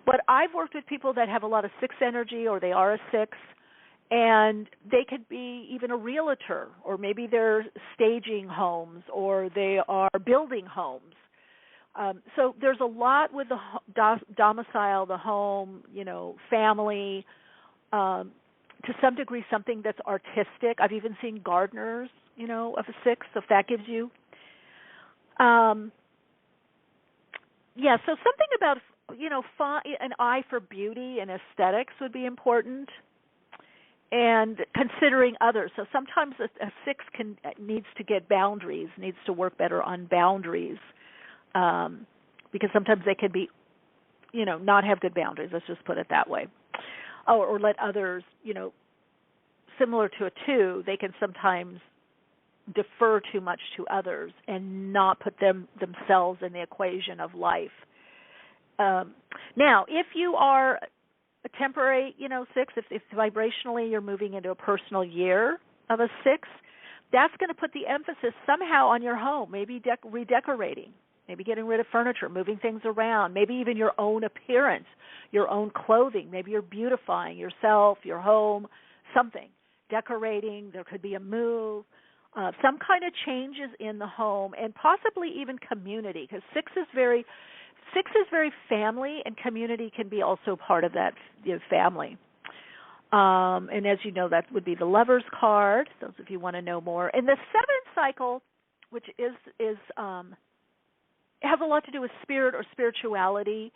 But I've worked with people that have a lot of 6 energy, or they are a 6, and they could be even a realtor, or maybe they're staging homes, or they are building homes. So there's a lot with the domicile, the home, family, to some degree something that's artistic. I've even seen gardeners, of a 6, if that gives you. So something about, an eye for beauty and aesthetics would be important, and considering others. So sometimes a 6 needs to get boundaries, needs to work better on boundaries, because sometimes they can be, not have good boundaries. Let's just put it that way. Or let others, similar to a 2, they can sometimes defer too much to others and not put themselves in the equation of life. Now, if you are a temporary, 6, if vibrationally you're moving into a personal year of a 6, that's going to put the emphasis somehow on your home, maybe redecorating, maybe getting rid of furniture, moving things around, maybe even your own appearance, your own clothing. Maybe you're beautifying yourself, your home, something, decorating. There could be a move, some kind of changes in the home, and possibly even community, because 6 is very family, and community can be also part of that family. And as you know, that would be the Lover's card, those of you want to know more. And the 7th cycle, which has a lot to do with spirit or spirituality,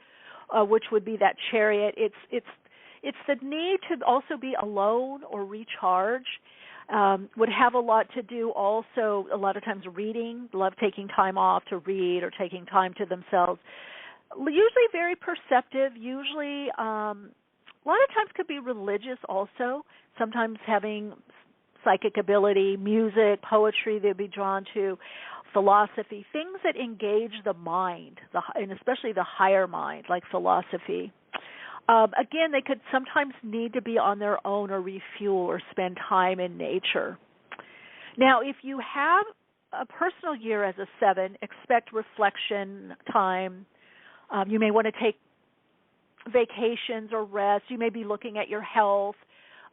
which would be that Chariot. It's the need to also be alone or recharge. Would have a lot to do also, a lot of times reading, love taking time off to read or taking time to themselves. Usually very perceptive, usually a lot of times could be religious also, sometimes having psychic ability, music, poetry they'd be drawn to, philosophy, things that engage the mind, and especially the higher mind, like philosophy. Again, they could sometimes need to be on their own or refuel or spend time in nature. Now, if you have a personal year as a 7, expect reflection time. You may want to take vacations or rest. You may be looking at your health.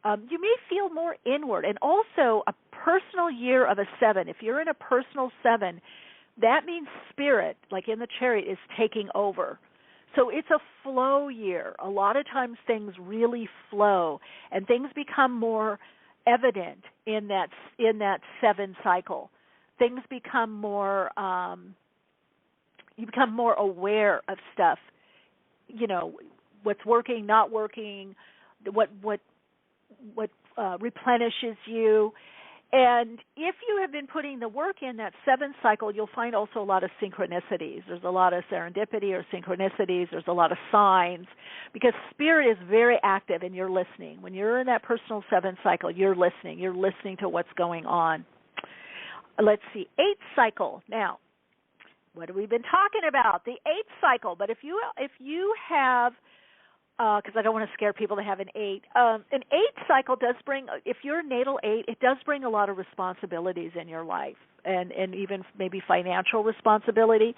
You may feel more inward. And also, a personal year of a 7, if you're in a personal 7, that means spirit, like in the Chariot, is taking over. So it's a flow year. A lot of times things really flow, and things become more evident in that 7 cycle. Things become more, you become more aware of stuff. You know, what's working, not working, what replenishes you. And if you have been putting the work in that 7 cycle, you'll find also a lot of synchronicities. There's a lot of serendipity or synchronicities. There's a lot of signs, because spirit is very active and you're listening. When you're in that personal 7 cycle, you're listening. You're listening to what's going on. Let's see, 8 cycle. Now, what have we been talking about? The 8 cycle. But if you have, because I don't want to scare people to have an 8. An 8 cycle does bring, if you're a natal 8, it does bring a lot of responsibilities in your life, and even maybe financial responsibility.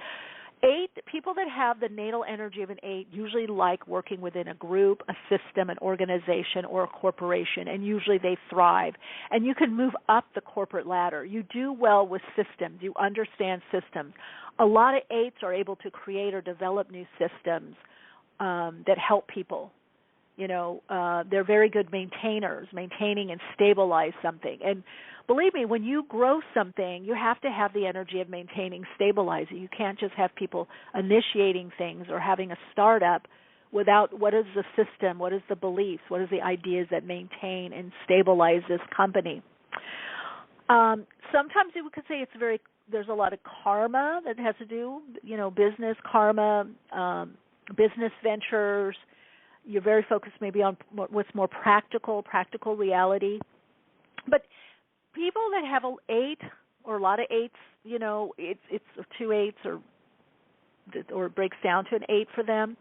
8, people that have the natal energy of an 8 usually like working within a group, a system, an organization, or a corporation, and usually they thrive. And you can move up the corporate ladder. You do well with systems. You understand systems. A lot of 8s are able to create or develop new systems that help people. You know, they're very good maintainers, maintaining and stabilize something. And believe me, when you grow something, you have to have the energy of maintaining, stabilizing. You can't just have people initiating things or having a startup without what is the system, what is the beliefs, what is the ideas that maintain and stabilize this company. Sometimes you could say there's a lot of karma that has to do, you know, business karma, business ventures. You're very focused maybe on what's more practical reality. But people that have an 8 or a lot of 8s, you know, it's 2 8s or it breaks down to an 8 for them.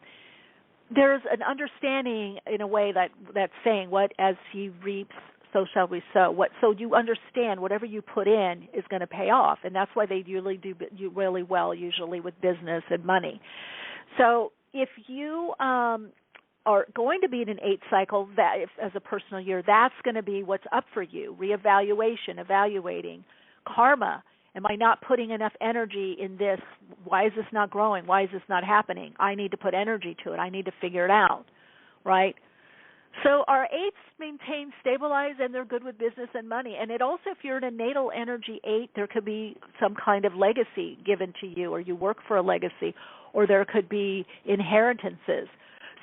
There's an understanding in a way that's saying, what as he reaps, so shall we sow. So you understand whatever you put in is going to pay off, and that's why they usually do really well, usually with business and money. So if you are going to be in an 8 cycle, that as a personal year, that's going to be what's up for you. Reevaluation, evaluating, karma. Am I not putting enough energy in this? Why is this not growing? Why is this not happening? I need to put energy to it. I need to figure it out, right? So our 8s maintain, stabilize, and they're good with business and money. And it also, if you're in a natal energy 8, there could be some kind of legacy given to you, or you work for a legacy, or there could be inheritances.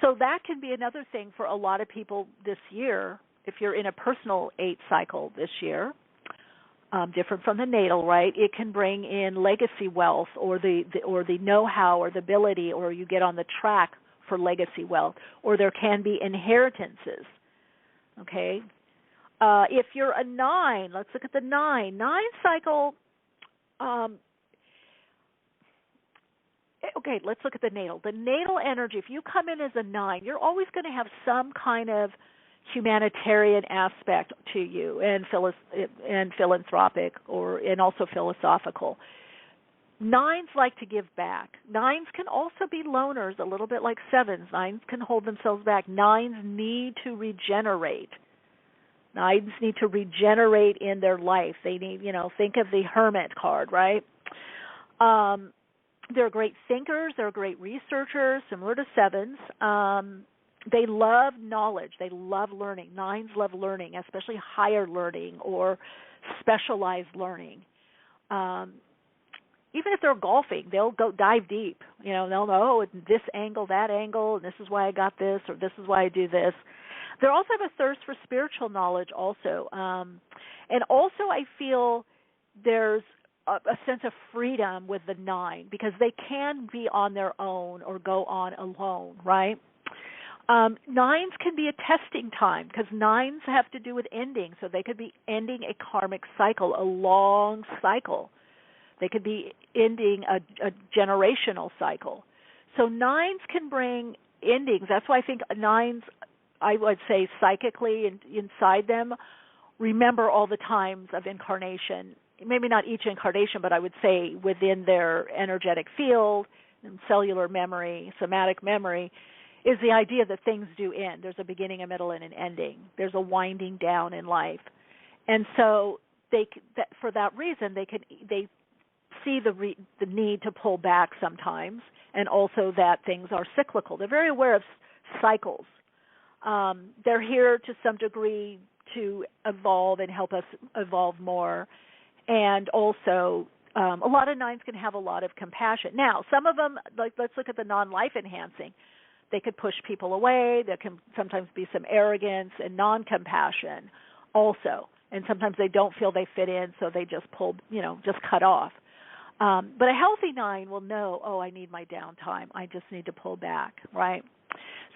So that can be another thing for a lot of people this year, if you're in a personal 8 cycle this year, different from the natal, right? It can bring in legacy wealth or the know-how or the ability, or you get on the track for legacy wealth, or there can be inheritances, okay? If you're a 9, let's look at the 9 cycle. Okay, let's look at the natal. The natal energy, if you come in as a 9, you're always going to have some kind of humanitarian aspect to you, and philanthropic, and also philosophical. 9s like to give back. 9s can also be loners, a little bit like 7s. 9s can hold themselves back. 9s need to regenerate. 9s need to regenerate in their life. They need, think of the Hermit card, right? They're great thinkers. They're great researchers, similar to 7s. They love knowledge. They love learning. 9s love learning, especially higher learning or specialized learning. Even if they're golfing, they'll go dive deep. They'll know, this angle, that angle, and this is why I got this, or this is why I do this. They also have a thirst for spiritual knowledge also. And also I feel there's a sense of freedom with the 9 because they can be on their own or go on alone, right? 9s can be a testing time because 9s have to do with ending. So they could be ending a karmic cycle, a long cycle. They could be ending a generational cycle. So 9s can bring endings. That's why I think 9s, I would say psychically inside them, remember all the times of incarnation. Maybe not each incarnation, but I would say within their energetic field, and cellular memory, somatic memory, is the idea that things do end. There's a beginning, a middle, and an ending. There's a winding down in life. And so for that reason, they see the need to pull back sometimes, and also that things are cyclical. They're very aware of cycles. They're here to some degree to evolve and help us evolve more. And also, a lot of 9s can have a lot of compassion. Now, some of them, like let's look at the non-life enhancing. They could push people away. There can sometimes be some arrogance and non-compassion also. And sometimes they don't feel they fit in, so they just just cut off. But a healthy 9 will know, oh, I need my downtime. I just need to pull back, right?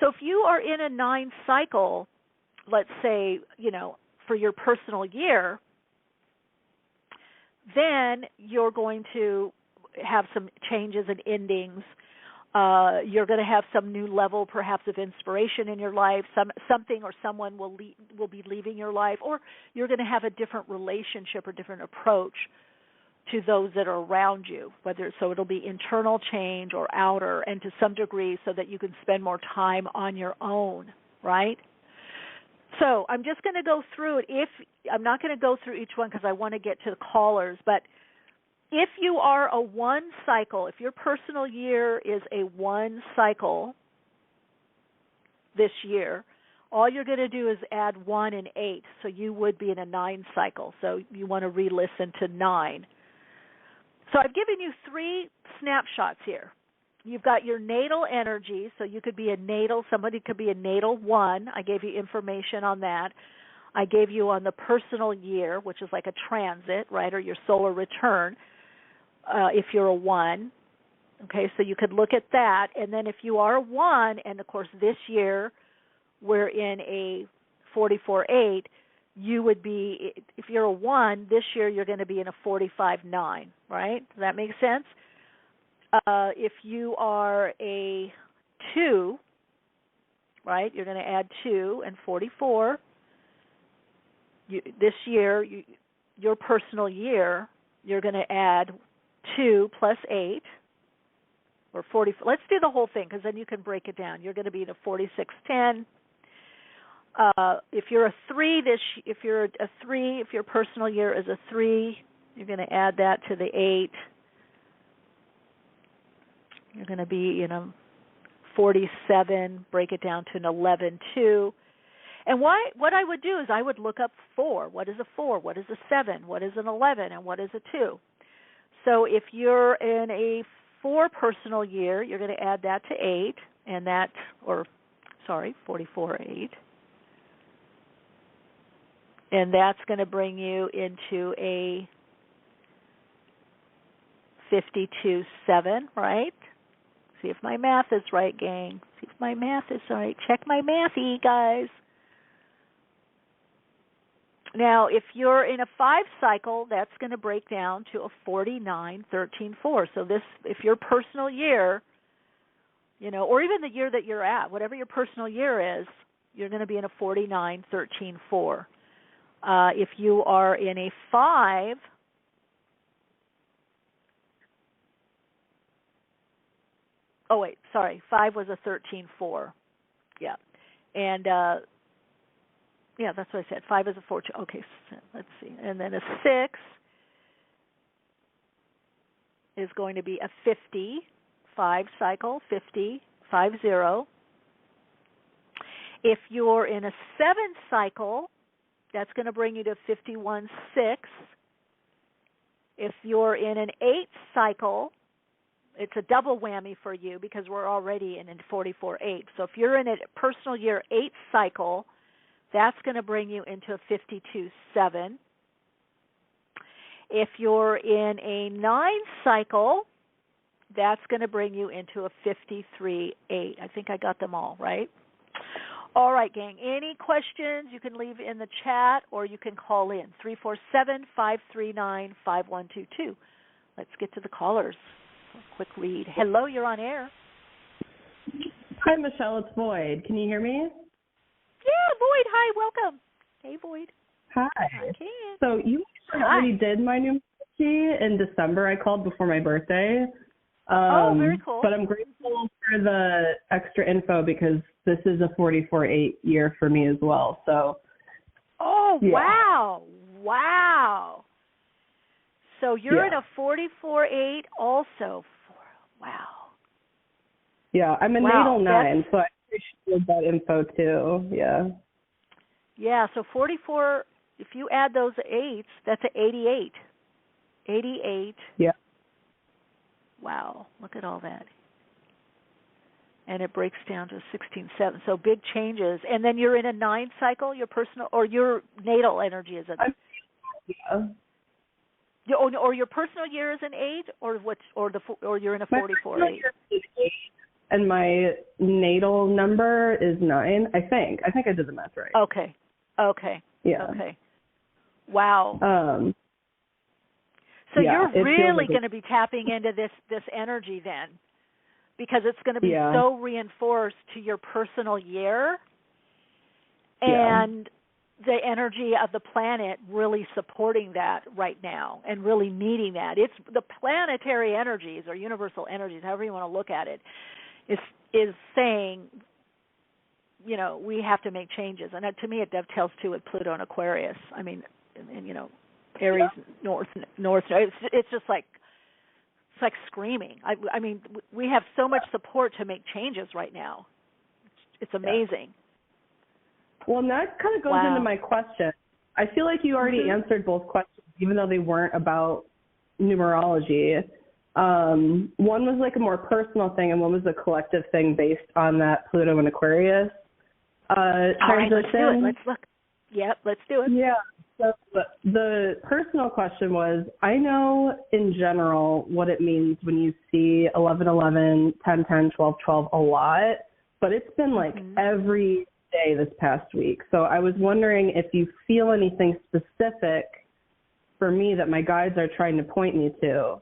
So if you are in a 9 cycle, let's say, for your personal year, then you're going to have some changes and endings. You're going to have some new level, perhaps, of inspiration in your life. Something or someone will be leaving your life, or you're going to have a different relationship or different approach to those that are around you. So it'll be internal change or outer, and to some degree, so that you can spend more time on your own, right? So I'm just going to go through it. I'm not going to go through each one because I want to get to the callers, but if you are a 1 cycle, if your personal year is a 1 cycle this year, all you're going to do is add 1 and 8, so you would be in a 9 cycle. So you want to re-listen to 9. So I've given you 3 snapshots here. You've got your natal energy, so you could be somebody could be a natal 1. I gave you information on that. I gave you on the personal year, which is like a transit, right, or your solar return, if you're a 1. Okay, so you could look at that. And then if you are a 1, and of course this year we're in a 44-8, you would be, if you're a 1, this year you're going to be in a 45-9, right? Does that make sense? If you are a 2, right, you're going to add 2 and 44. This year, your personal year, you're going to add 2 plus 8, or 40. Let's do the whole thing because then you can break it down. You're going to be in a 46-10. If you're a 3, if your personal year is a 3, you're going to add that to the 8. You're going to be in a 47, break it down to an 11-2. And what I would do is I would look up 4. What is a 4? What is a 7? What is an 11? And what is a 2? So if you're in a 4 personal year, you're going to add that to 8, and 44-8. And that's going to bring you into a 52-7, right? See if my math is right, gang. See if my math is right. Check my mathy, guys. Now, if you're in a 5 cycle, that's going to break down to a 49-13-4. So if your personal year, or even the year that you're at, whatever your personal year is, you're going to be in a 49-13-4. If you are in a 5, oh wait, sorry, 5 was a 13-4. Yeah, and yeah, that's what I said. 5 is a 4. Okay, let's see, and then a 6 is going to be a 50-5 cycle, 50-50. If you're in a 7 cycle, that's going to bring you to 51-6. If you're in an 8 cycle, it's a double whammy for you because we're already in a 44-8. So if you're in a personal year 8 cycle, that's going to bring you into a 52-7. If you're in a 9 cycle, that's going to bring you into a 53-8. I think I got them all, right? All right, gang. Any questions you can leave in the chat or you can call in, 347-539-5122. Let's get to the callers. A quick read. Hello, you're on air. Hi, Michelle. It's Void. Can you hear me? Yeah, Void. Hi, welcome. Hey, Void. Hi. I can. So you already did my numerology in December. I called before my birthday. Very cool. But I'm grateful for the extra info because this is a 44-8 year for me as well. So. Oh, yeah. Wow. So you're in a 44-8 also. Wow. Yeah, I'm a natal 9, so I appreciate that info too. Yeah. Yeah, so 44, if you add those 8s, that's an 88. 88. Yeah. Wow, look at all that. And it breaks down to 16-7. So big changes. And then you're in a 9 cycle, your personal, or your natal energy is a... Yeah. Or your personal year is an 8, or you're in a 44-8. And my natal number is 9, I think. I think I did the math right. Okay. Yeah. Okay. Wow. So you're really going to be tapping into this energy then, because it's going to be so reinforced to your personal year, and the energy of the planet really supporting that right now and really needing that. It's the planetary energies or universal energies, however you want to look at it, is saying, you know, we have to make changes. And to me, it dovetails too with Pluto and Aquarius. I mean, and you know, Aries, North. It's just like, it's like screaming. I mean, we have so much support to make changes right now. It's amazing. Well, and that kind of goes into my question. I feel like you already answered both questions, even though they weren't about numerology. One was like a more personal thing, and one was a collective thing based on that Pluto and Aquarius transition. All right, let's do it. Let's look. Yep, let's do it. Yeah. So the personal question was, I know in general what it means when you see 11-11, 10-10, 12-12 a lot, but it's been like every day this past week. So I was wondering if you feel anything specific for me that my guides are trying to point me to.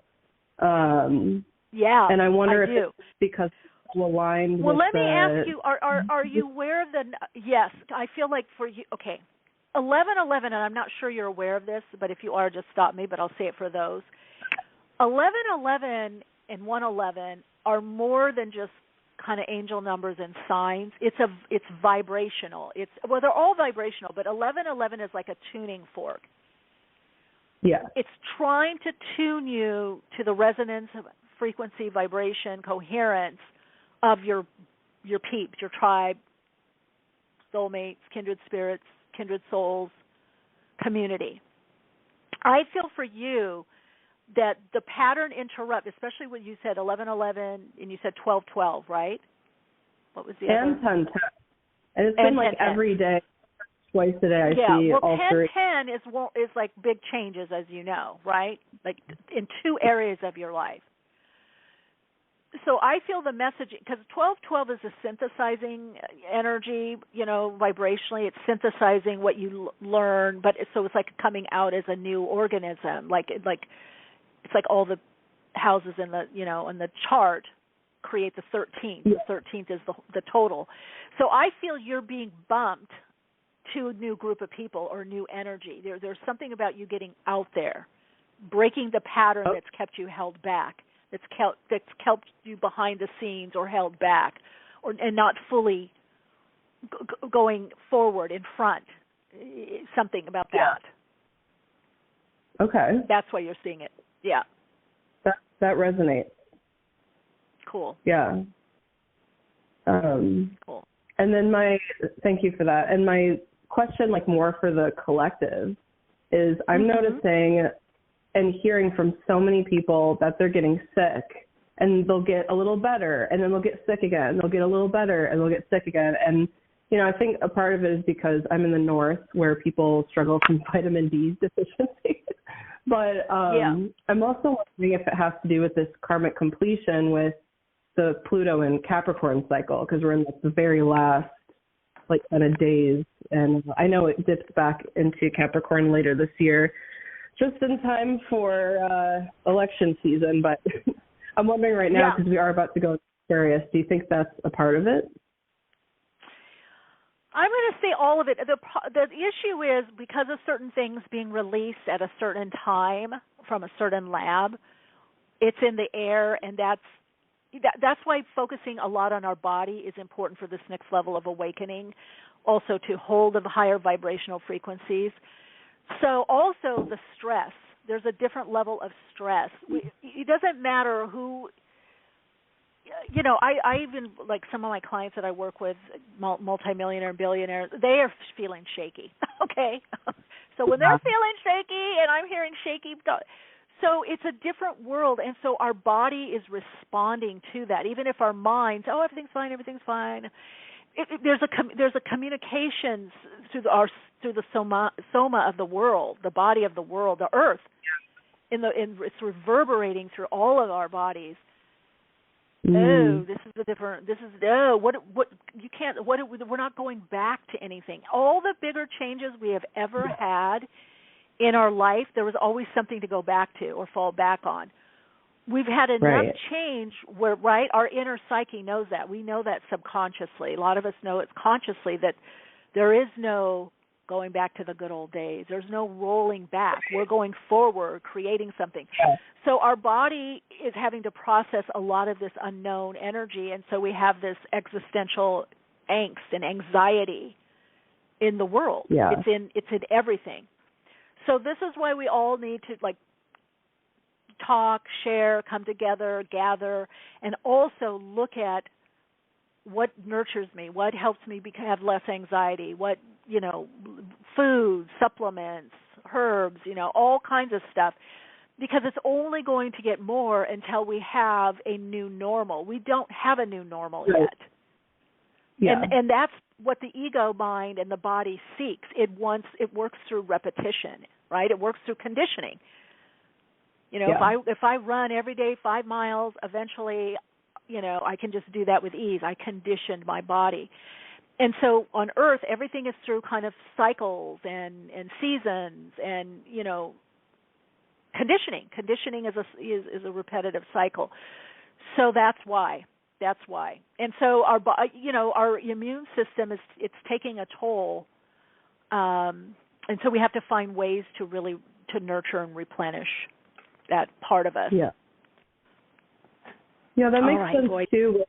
Yeah, and I wonder if do. it's because it's aligned well, with let me ask you, are you aware of the, yes, I feel like for you, okay, 11-11, and I'm not sure you're aware of this, but if you are, just stop me, but I'll say it for those. 11-11 and 111 are more than just kind of angel numbers and signs. It's vibrational. They're all vibrational, but 11-11 is like a tuning fork. Yeah. It's trying to tune you to the resonance, frequency, vibration, coherence of your peeps, your tribe, soulmates, kindred spirits, kindred souls, community. I feel for you that the pattern interrupt, especially when you said 11-11 and you said 12-12, right? What was the other? And 10-10. And it's been like 10-10. every day. Twice a day I see all three. 10-10 is like big changes, as you know, right? Like in 2 areas of your life. So I feel the message, because 12-12 is a synthesizing energy, you know, vibrationally. It's synthesizing what you learn, but it's like coming out as a new organism. It's like all the houses in the, you know, in the chart create the 13th. The 13th is the total. So I feel you're being bumped to a new group of people or new energy. There's something about you getting out there, breaking the pattern that's kept you held back, that's kept you behind the scenes or held back, and not fully going forward in front. Something about that. Okay. That's why you're seeing it. Yeah. That resonates. Cool. Yeah. Cool. And then thank you for that. And my question, like more for the collective, is I'm noticing and hearing from so many people that they're getting sick, and they'll get a little better, and then they'll get sick again. They'll get a little better, and they'll get sick again. And, you know, I think a part of it is because I'm in the north where people struggle from vitamin D deficiency. But I'm also wondering if it has to do with this karmic completion with the Pluto and Capricorn cycle, because we're in the very last kind of days, and I know it dips back into Capricorn later this year, just in time for election season. But I'm wondering right now, because we are about to go into Aquarius, do you think that's a part of it? I'm going to say all of it. The issue is because of certain things being released at a certain time from a certain lab, it's in the air, and that's why focusing a lot on our body is important for this next level of awakening, also to hold of higher vibrational frequencies. So also the stress. There's a different level of stress. It doesn't matter who, I even, like some of my clients that I work with, multimillionaire and billionaires, they are feeling shaky, okay? So when they're feeling shaky and I'm hearing shaky, so it's a different world, and so our body is responding to that. Even if our minds, everything's fine. There's a communications through the soma of the world, the body of the world, the earth, it's reverberating through all of our bodies. We're not going back to anything. All the bigger changes we have ever had in our life, there was always something to go back to or fall back on. We've had enough change where, our inner psyche knows that. We know that subconsciously. A lot of us know it consciously that there is no going back to the good old days. There's no rolling back. We're going forward, creating something. So our body is having to process a lot of this unknown energy, and so we have this existential angst and anxiety in the world. Yeah. It's in everything. So this is why we all need to talk, share, come together, gather, and also look at what nurtures me, what helps me have less anxiety, what, food, supplements, herbs, all kinds of stuff, because it's only going to get more until we have a new normal. We don't have a new normal yet. Yeah. And that's what the ego mind and the body seeks. It works through repetition, right? It works through conditioning. If I run every day 5 miles, eventually, I can just do that with ease. I conditioned my body. And so on Earth, everything is through kind of cycles and seasons and, conditioning. Conditioning is a repetitive cycle. So that's why. And so our immune system it's taking a toll. And so we have to find ways to nurture and replenish that part of us. Yeah. Yeah, that makes sense too.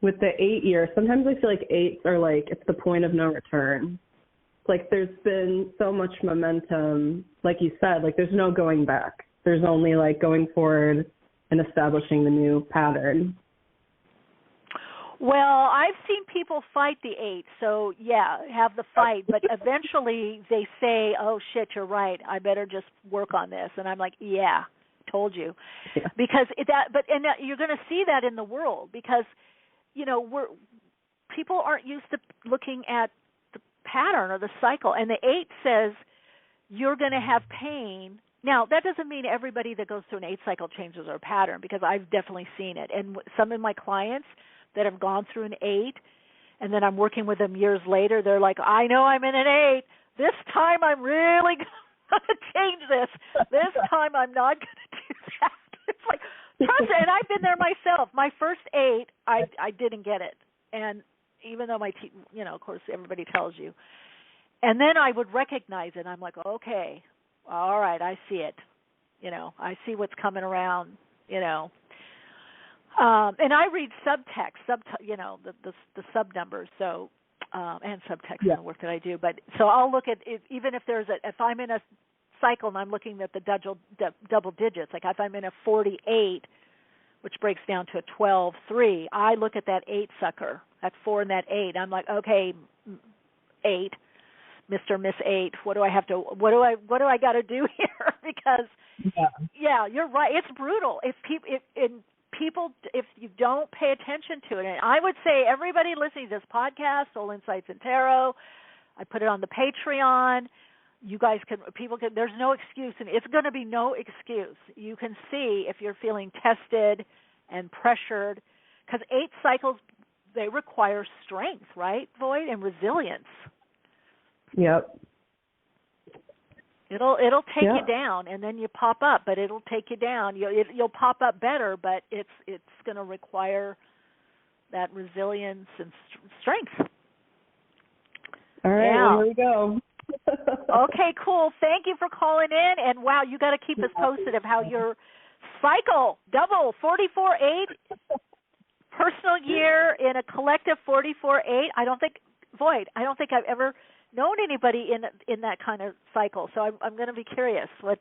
With the 8 year, sometimes I feel like 8s are it's the point of no return. There's been so much momentum, like you said, there's no going back. There's only going forward and establishing the new pattern. Well, I've seen people fight the 8, so have the fight, but eventually they say, "Oh shit, you're right. I better just work on this." And I'm like, "Yeah, told you," because you're going to see that in the world because people aren't used to looking at the pattern or the cycle, and the 8 says you're going to have pain. Now, that doesn't mean everybody that goes through an 8 cycle changes their pattern, because I've definitely seen it. And some of my clients that have gone through an 8, and then I'm working with them years later, they're like, I know I'm in an 8. This time I'm really going to change this. This time I'm not going to do that. It's like, trust me, and I've been there myself. My first 8, I didn't get it. And even though of course, everybody tells you. And then I would recognize it. I'm like, okay, all right, I see it. I see what's coming around, And I read subtext, the sub numbers, so and subtext in the work that I do. But so I'll look at it, even if if I'm in a cycle and I'm looking at the double digits, like if I'm in a 48, which breaks down to a 12-3, I look at that 8 sucker, that 4 and that 8. I'm like, okay, 8, Mr. Miss 8, what do I got to do here? Because you're right, it's brutal. If you don't pay attention to it, and I would say everybody listening to this podcast, Soul Insights and Tarot, I put it on the Patreon. people can, there's no excuse, and it's going to be no excuse. You can see if you're feeling tested and pressured, because 8 cycles, they require strength, right, Void, and resilience. Yep. It'll take you down, and then you pop up, but it'll take you down. You'll pop up better, but it's going to require that resilience and strength. All right, well, here we go. Okay, cool. Thank you for calling in, and wow, you got to keep us posted of how your cycle, double, 44-8, personal year in a collective 44-8. I don't think I've ever known anybody in that kind of cycle, so I'm going to be curious what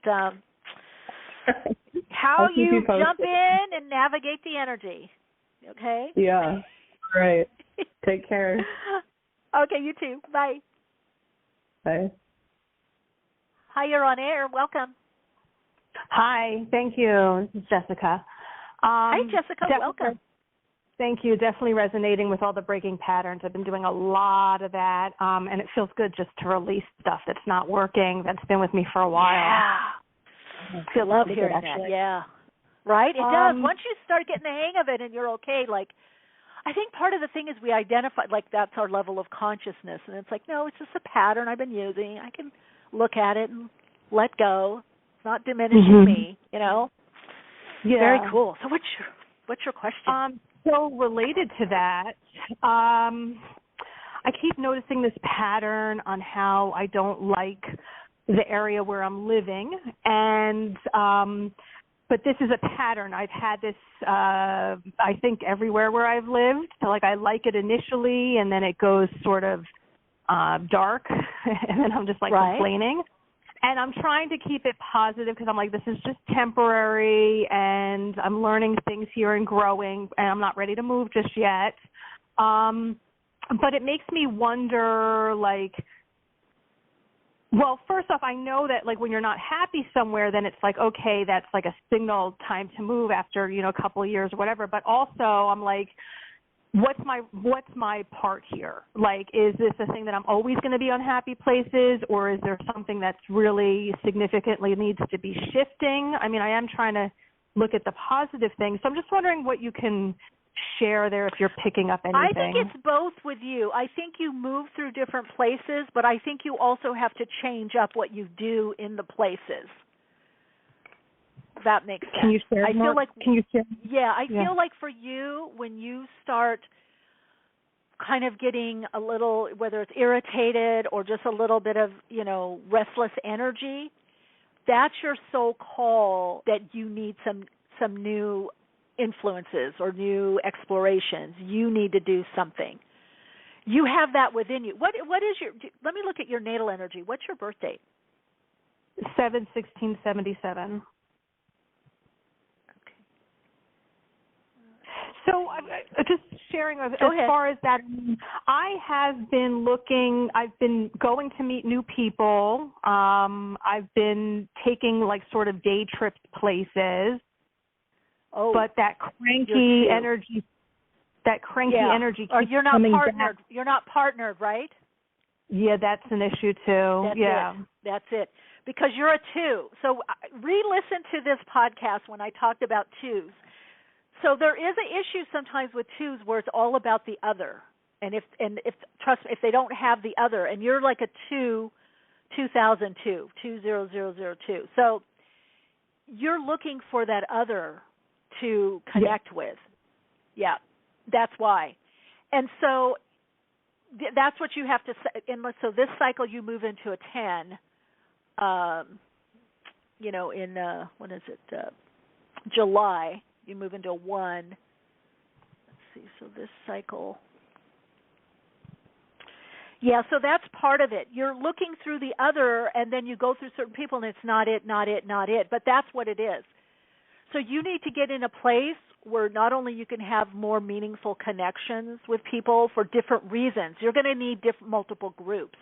how you jump in and navigate the energy. Okay? Yeah. All right. Take care. Okay, you too. Bye. Bye. Hi, you're on air. Welcome. Hi, thank you. This is Jessica. Hi, Jessica. Welcome. Thank you. Definitely resonating with all the breaking patterns. I've been doing a lot of that, and it feels good just to release stuff that's not working, that's been with me for a while. Yeah. I love hearing that. Yeah. Right? It does. Once you start getting the hang of it and you're okay, like, I think part of the thing is we identify, like, that's our level of consciousness. And it's like, no, it's just a pattern I've been using. I can look at it and let go. It's not diminishing me, you know? Yeah. Very cool. So what's your question? So related to that, I keep noticing this pattern on how I don't like the area where I'm living. And but this is a pattern. I've had this, I think, everywhere where I've lived. So, like, I like it initially, and then it goes sort of dark, and then I'm just, like, complaining. And I'm trying to keep it positive because I'm like, this is just temporary, and I'm learning things here and growing, and I'm not ready to move just yet. But it makes me wonder, like, well, first off, I know that, like, when you're not happy somewhere, then it's like, okay, that's like a signal, time to move after, you know, a couple of years or whatever. But also I'm like, what's my part here? Like, is this a thing that I'm always going to be unhappy places, or is there something that's really significantly needs to be shifting? I mean, I am trying to look at the positive things. So I'm just wondering what you can share there if you're picking up anything. I think it's both with you. I think you move through different places, but I think you also have to change up what you do in the places. That makes sense. Can you share more? Yeah, I feel like for you, when you start kind of getting a little, whether it's irritated or just a little bit of, you know, restless energy, that's your soul call that you need some new influences or new explorations. You need to do something. You have that within you. What is your? Let me look at your natal energy. What's your birth date? 7/16/77. So just sharing as far as that, I have been looking, I've been going to meet new people. I've been taking like sort of day trips places. Oh, but that cranky energy, energy keeps you're not coming partnered. back. You're not partnered, right? Yeah, that's an issue too. That's it. Because you're a 2. So re-listen to this podcast when I talked about 2s. So there is an issue sometimes with 2s where it's all about the other, and if trust me, if they don't have the other, and you're like a 2002, 20002, so you're looking for that other to connect with. Yeah, that's why, and so that's what you have to. So this cycle you move into a 10. You know, in when is it? July. You move into a 1. Let's see. So this cycle. Yeah, so that's part of it. You're looking through the other, and then you go through certain people, and it's not it. But that's what it is. So you need to get in a place where not only you can have more meaningful connections with people for different reasons. You're going to need multiple groups,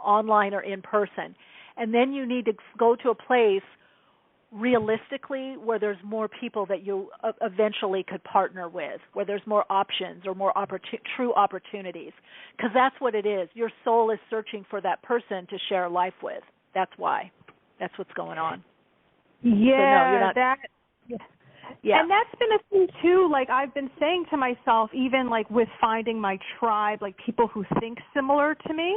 online or in person. And then you need to go to a place realistically where there's more people that you eventually could partner with, where there's more options or more true opportunities, because that's what it is. Your soul is searching for that person to share life with. That's why. That's what's going on. Yeah, so no, you're not, that. Yeah. And that's been a thing too. Like I've been saying to myself, even like with finding my tribe, like people who think similar to me,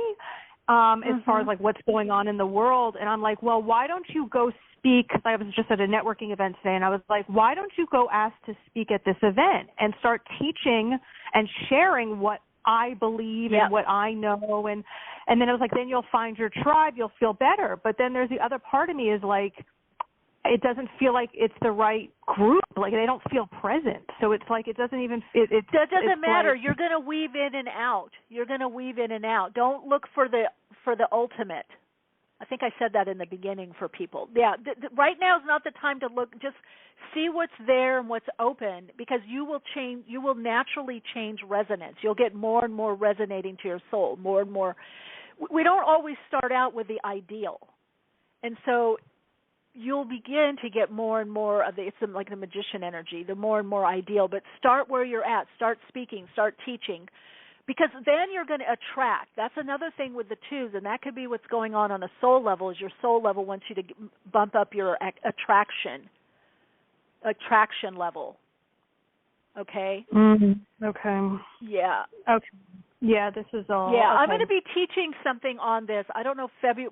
as far as like what's going on in the world. And I'm like, well, why don't you go speak? Because I was just at a networking event today, and I was like, why don't you go ask to speak at this event and start teaching and sharing what I believe and what I know, and then I was like, then you'll find your tribe, you'll feel better. But then there's the other part of me is like, it doesn't feel like it's the right group. Like they don't feel present. So it's like it doesn't even. It doesn't matter. Like, you're going to weave in and out. You're going to weave in and out. Don't look for the ultimate. I think I said that in the beginning for people. Yeah, right now is not the time to look. Just see what's there and what's open, because you will change. You will naturally change resonance. You'll get more and more resonating to your soul, more and more. We don't always start out with the ideal, and so you'll begin to get more and more of it's like the magician energy, the more and more ideal. But start where you're at. Start speaking. Start teaching. Because then you're going to attract. That's another thing with the twos, and that could be what's going on a soul level, is your soul level wants you to bump up your attraction level. Okay? Mm-hmm. Okay. Yeah. Okay. Yeah, this is all. Yeah, okay. I'm going to be teaching something on this. I don't know,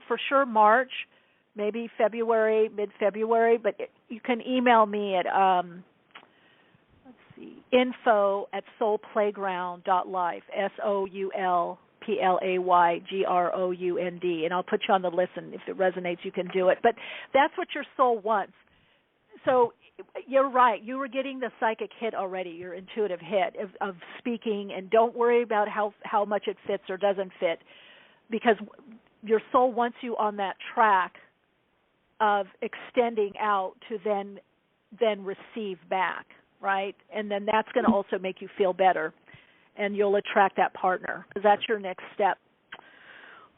for sure March, maybe February, mid-February, but you can email me at info@soulplayground.life, SOULPLAYGROUND, and I'll put you on the list, and if it resonates, you can do it. But that's what your soul wants. So you're right. You were getting the psychic hit already, your intuitive hit of speaking, and don't worry about how much it fits or doesn't fit, because your soul wants you on that track of extending out to then receive back. Right? And then that's going to also make you feel better, and you'll attract that partner, because that's your next step.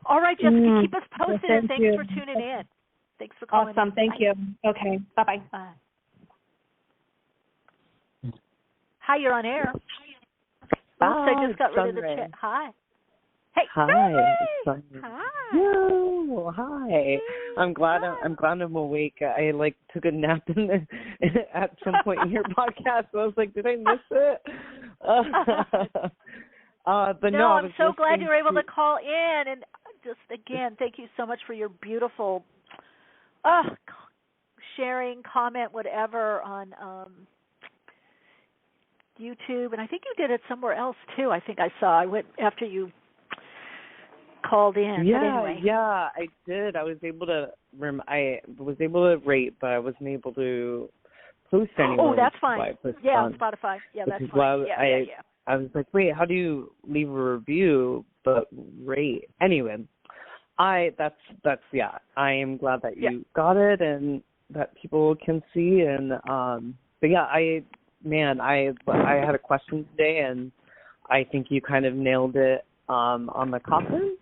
All right, Jessica, keep us posted, and thanks for tuning in. Thanks for calling. Awesome. Thank you. Okay. Bye-bye. Hi, you're on air. Hi, I just got rid of the SunRay. chat. Hi. Hey. Hi. Hi. No, hi. I'm glad I'm awake. I took a nap at some point in your podcast. I was like, did I miss it? But no, I'm so glad you were able to call in, and just again, thank you so much for your beautiful sharing, comment, whatever on YouTube, and I think you did it somewhere else too. I think I saw. I went after you called in. Yeah, but anyway. yeah, I did. I was able to rate, but I wasn't able to post anywhere. Oh, that's fine. On Spotify. Yeah, that's fine. I was like, wait, how do you leave a review but rate? Anyway, that's I am glad that you got it and that people can see, and but yeah, I had a question today, and I think you kind of nailed it on the coffin.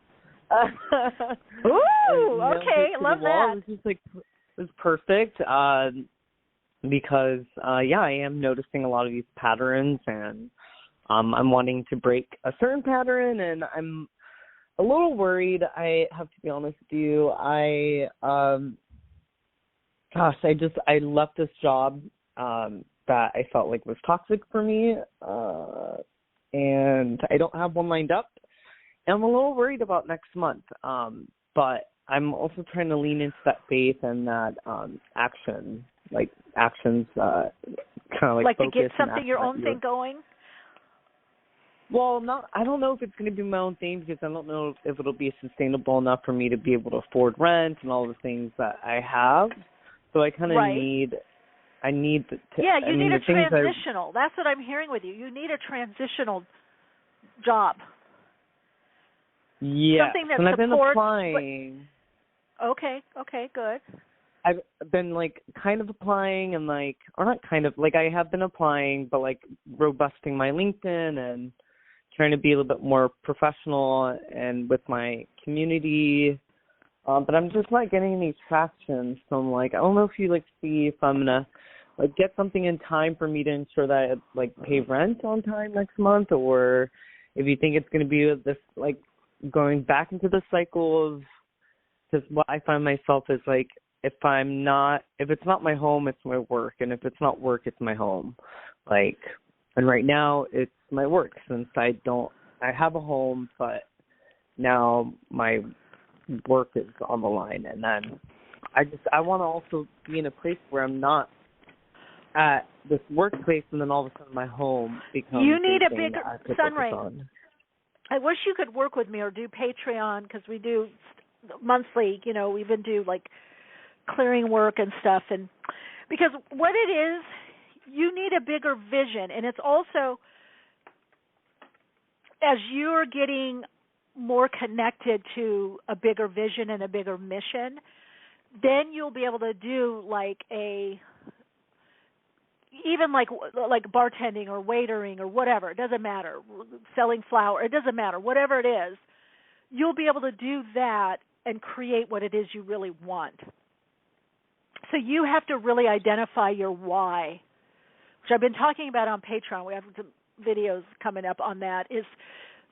Ooh, okay, love that. It was perfect because I am noticing a lot of these patterns, and I'm wanting to break a certain pattern, and I'm a little worried. I have to be honest with you. I left this job that I felt like was toxic for me, and I don't have one lined up. I'm a little worried about next month, but I'm also trying to lean into that faith and that actions kind of like to get something, your own thing going. Well, I don't know if it's going to be my own thing, because I don't know if it'll be sustainable enough for me to be able to afford rent and all the things that I have. So I kind of need. I need to. Yeah, you need a transitional. That's what I'm hearing with you. You need a transitional job. Yeah, something that and I've been supports. applying. Okay, good. I've been kind of applying and or not kind of, I have been applying, but robusting my LinkedIn and trying to be a little bit more professional and with my community. But I'm just not getting any traction. So I'm I don't know if you see if I'm gonna get something in time for me to ensure that I pay rent on time next month, or if you think it's gonna be this going back into the cycle of Because what I find myself is like, if it's not my home, it's my work, and if it's not work, it's my home. Like, and right now it's my work, since I have a home, but now my work is on the line, and then I want to also be in a place where I'm not at this workplace, and then all of a sudden my home becomes. You need a bigger SunRay. I wish you could work with me or do Patreon, because we do monthly. You know, we even do like clearing work and stuff, and because what it is, you need a bigger vision, and it's also as you're getting more connected to a bigger vision and a bigger mission, then you'll be able to do even like bartending or waitering or whatever. It doesn't matter. Selling flour. It doesn't matter. Whatever it is, you'll be able to do that and create what it is you really want. So you have to really identify your why, which I've been talking about on Patreon. We have some videos coming up on that. Is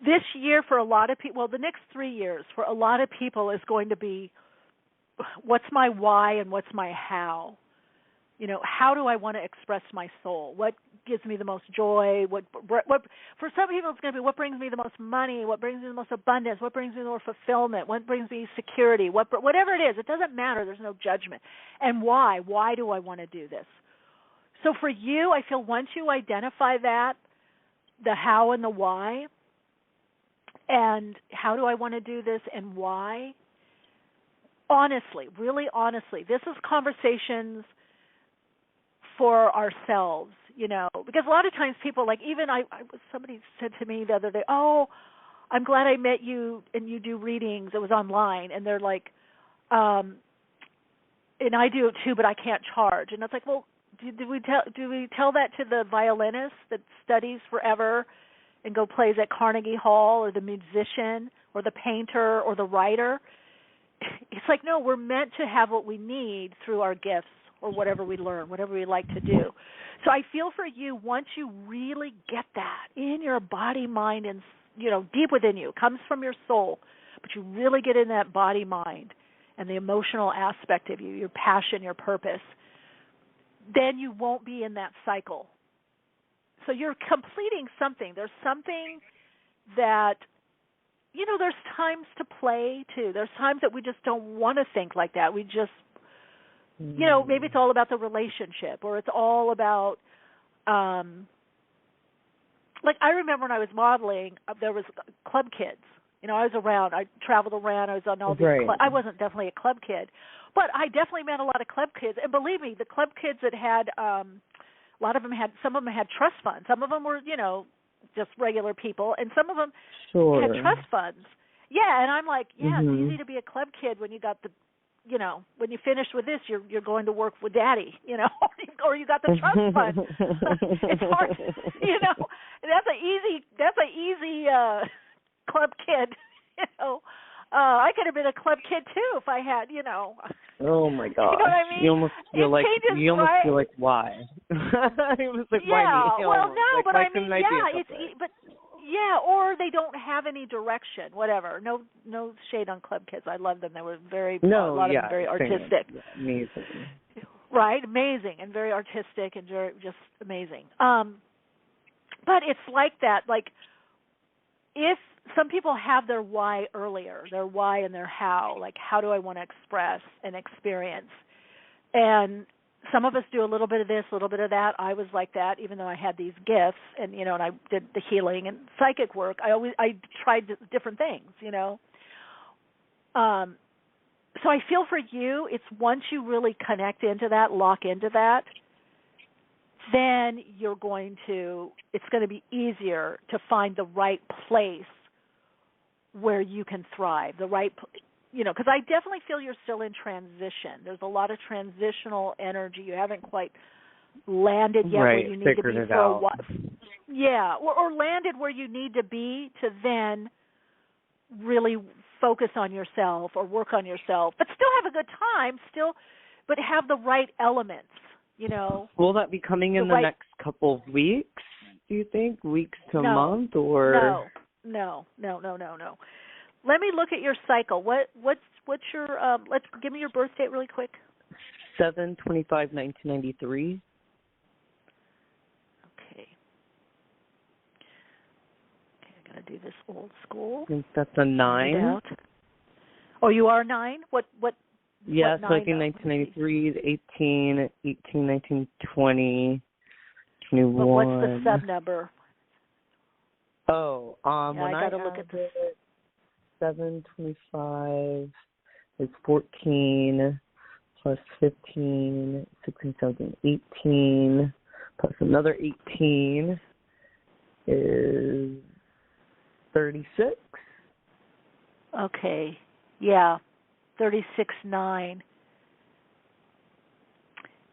this year for a lot of people, well, the next 3 years for a lot of people is going to be, what's my why and what's my how? You know, how do I want to express my soul? What gives me the most joy? What for some people it's going to be what brings me the most money, what brings me the most abundance, what brings me the more fulfillment, what brings me security, whatever it is. It doesn't matter. There's no judgment. And why? Why do I want to do this? So for you, I feel once you identify that, the how and the why, and how do I want to do this and why, honestly, really honestly, this is conversations for ourselves, you know, because a lot of times people, like, even somebody said to me the other day, oh, I'm glad I met you and you do readings. It was online, and they're like, and I do it too, but I can't charge. And it's like, well, do we tell that to the violinist that studies forever and plays at Carnegie Hall, or the musician or the painter or the writer? It's like, no, we're meant to have what we need through our gifts, or whatever we learn, whatever we like to do. So I feel for you, once you really get that in your body, mind, and, you know, deep within you, it comes from your soul, but you really get in that body, mind, and the emotional aspect of you, your passion, your purpose, then you won't be in that cycle. So you're completing something. There's something that, you know, there's times to play, too. There's times that we just don't want to think like that. We just, you know, maybe it's all about the relationship, or it's all about, like, I remember when I was modeling, there was club kids. You know, I was around. I traveled around. I was on all these I wasn't definitely a club kid, but I definitely met a lot of club kids. And believe me, the club kids that had, a lot of them had, some of them had trust funds. Some of them were, you know, just regular people, and some of them had trust funds. Yeah, and I'm like, yeah, it's easy to be a club kid when you got the, you know, when you finish with this, you're going to work with daddy, you know, or you got the trust fund. It's hard, you know. That's an easy club kid, you know. I could have been a club kid too if I had, you know. Oh my gosh! You know what I mean? You almost feel like why? It was like, why me? Well, no, like, but I mean, yeah, or they don't have any direction, whatever. No shade on club kids. I love them. They were a lot of them very artistic. Amazing. Right, amazing, and very artistic, and very just amazing. But it's like that. Like, if some people have their why earlier, their why and their how, like, how do I want to express and experience? And some of us do a little bit of this, a little bit of that. I was like that, even though I had these gifts, and, you know, and I did the healing and psychic work. I tried different things, you know. So I feel for you, it's once you really connect into that, lock into that, then it's going to be easier to find the right place where you can thrive, the right, you know, because I definitely feel you're still in transition. There's a lot of transitional energy. You haven't quite landed yet where you need to be for a while. Yeah, or landed where you need to be to then really focus on yourself or work on yourself, but still have a good time, but have the right elements, you know. Will that be coming in the next couple of weeks, do you think? Weeks to a month, or? No. Let me look at your cycle. What's your let's give me your birth date really quick. 7/25/1993. Okay, I gotta do this old school. I think that's a 9. Oh, you are 9? What? Yeah, what so I think 1993 is 18, 19, 20, 21. But what's the sub number? Oh, when I gotta look at this. 7/25 is 14 plus 15, 16, 17, 18 plus another 18 is 36. Okay. Yeah. 36/9.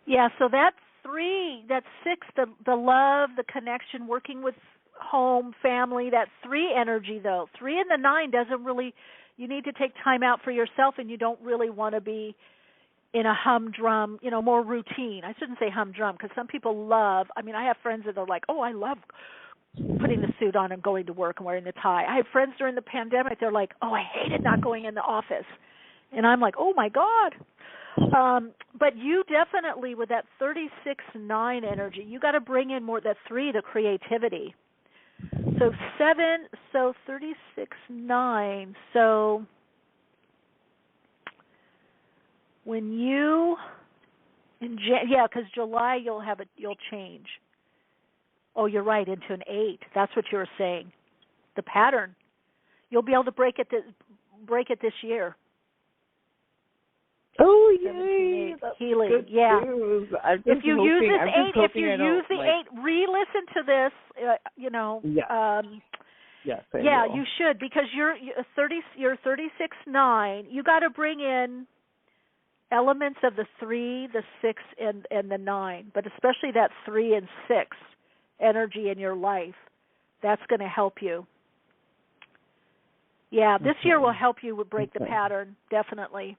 Yeah, so that's 3, that's 6, the love, the connection, working with home, family, that 3 energy though. 3 and the 9 doesn't really, you need to take time out for yourself, and you don't really want to be in a humdrum, more routine. I shouldn't say humdrum, because some people love, I have friends that are like, oh, I love putting the suit on and going to work and wearing the tie. I had friends during the pandemic, they're like, oh, I hated not going in the office. And I'm like, oh my God. But you definitely, with that 36/9 energy, you got to bring in more that 3, the creativity. So 7, so 36/9. So when you, because July you'll change. Oh, you're right, into an 8. That's what you were saying. The pattern. You'll be able to break it this year. Oh, yay! Healing. Good yeah. News. If you use this 8, if you use the 8, re-listen to this. Yes, I yeah, will. you should, because you're 36/9. You got to bring in elements of the 3, the 6, and the 9, but especially that 3 and 6 energy in your life. That's going to help you. Yeah, this year will help you break the pattern, definitely.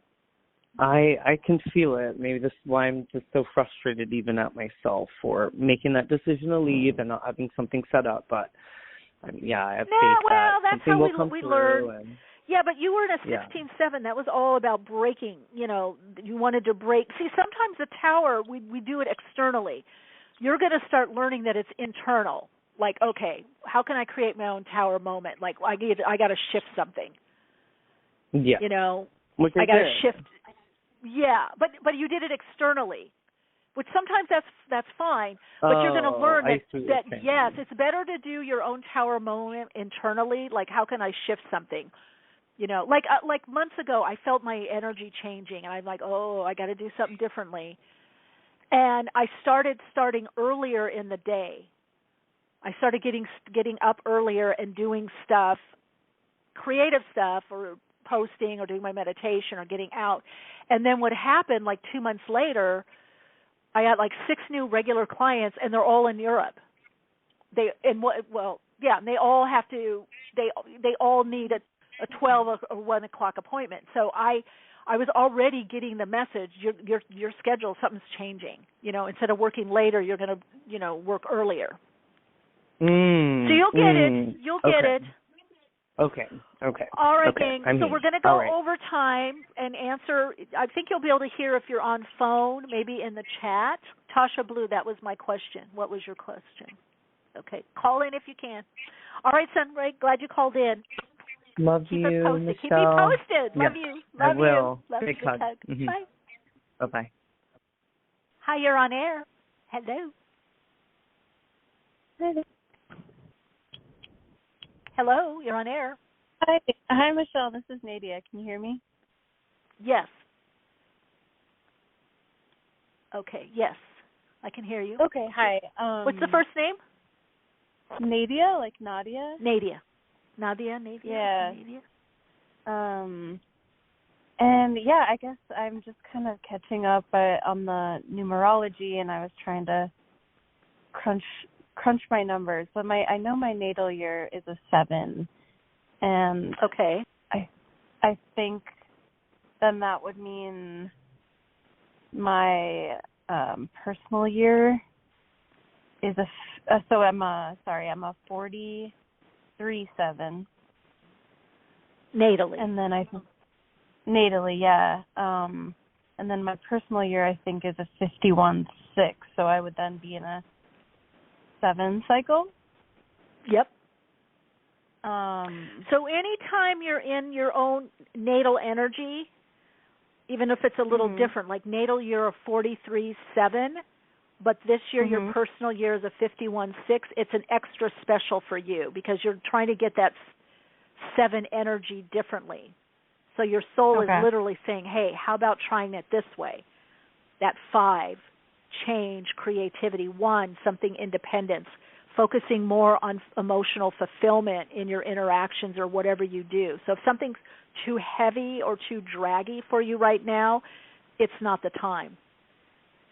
I can feel it. Maybe this is why I'm just so frustrated even at myself for making that decision to leave and not having something set up. But I have faith that that's something how will come we through. learn. Yeah, but you were in a 16/7. That was all about breaking. You wanted to break. See, sometimes the tower, we do it externally. You're going to start learning that it's internal. Like, okay, how can I create my own tower moment? Like, I got to shift something. Yeah. Which I got to shift. Yeah, but you did it externally, which sometimes that's fine. But you're going to learn that yes, it's better to do your own tower moment internally. Like, how can I shift something? Like months ago, I felt my energy changing, and I'm like, oh, I got to do something differently. And I starting earlier in the day. I started getting up earlier and doing stuff, creative stuff, or posting or doing my meditation or getting out. And then what happened, like 2 months later, I had like 6 new regular clients, and they're all in Europe. And they all have to. They all need a 12 or 1 o'clock appointment. So I was already getting the message. Your schedule, something's changing. Instead of working later, you're going to work earlier. So you'll get it. You'll get it. Okay. All right, gang. So we're going to go over time and answer. I think you'll be able to hear if you're on phone, maybe in the chat. Tasha Blue, that was my question. What was your question? Okay. Call in if you can. All right, SunRay, glad you called in. Love Keep you, us posted. Michele. Keep me posted. Yeah, Love you. Love I will. you. Love Big you. hug. Mm-hmm. Bye. Bye-bye. Hi, you're on air. Hello. Hello, you're on air. Hi, Michele. This is Nadia. Can you hear me? Yes. Okay. Yes, I can hear you. Okay. Hi. What's the first name? Nadia, like Nadia. Nadia. Nadia. Yeah. Nadia. And I guess I'm just kind of catching up on the numerology, and I was trying to crunch my numbers. But I know my natal year is a 7, and okay. I think then that would mean my personal year is I'm a 43/7. Natally. And then I think natally, yeah. And then my personal year, I think, is a 51-6, so I would then be in a 7 cycle. Yep. So anytime you're in your own natal energy, even if it's a little different, like natal year of 43-7, but this year your personal year is a 51-6, it's an extra special for you because you're trying to get that 7 energy differently. So your soul is literally saying, hey, how about trying it this way? That 5, change, creativity. 1, something independence, focusing more on emotional fulfillment in your interactions or whatever you do. So if something's too heavy or too draggy for you right now, it's not the time.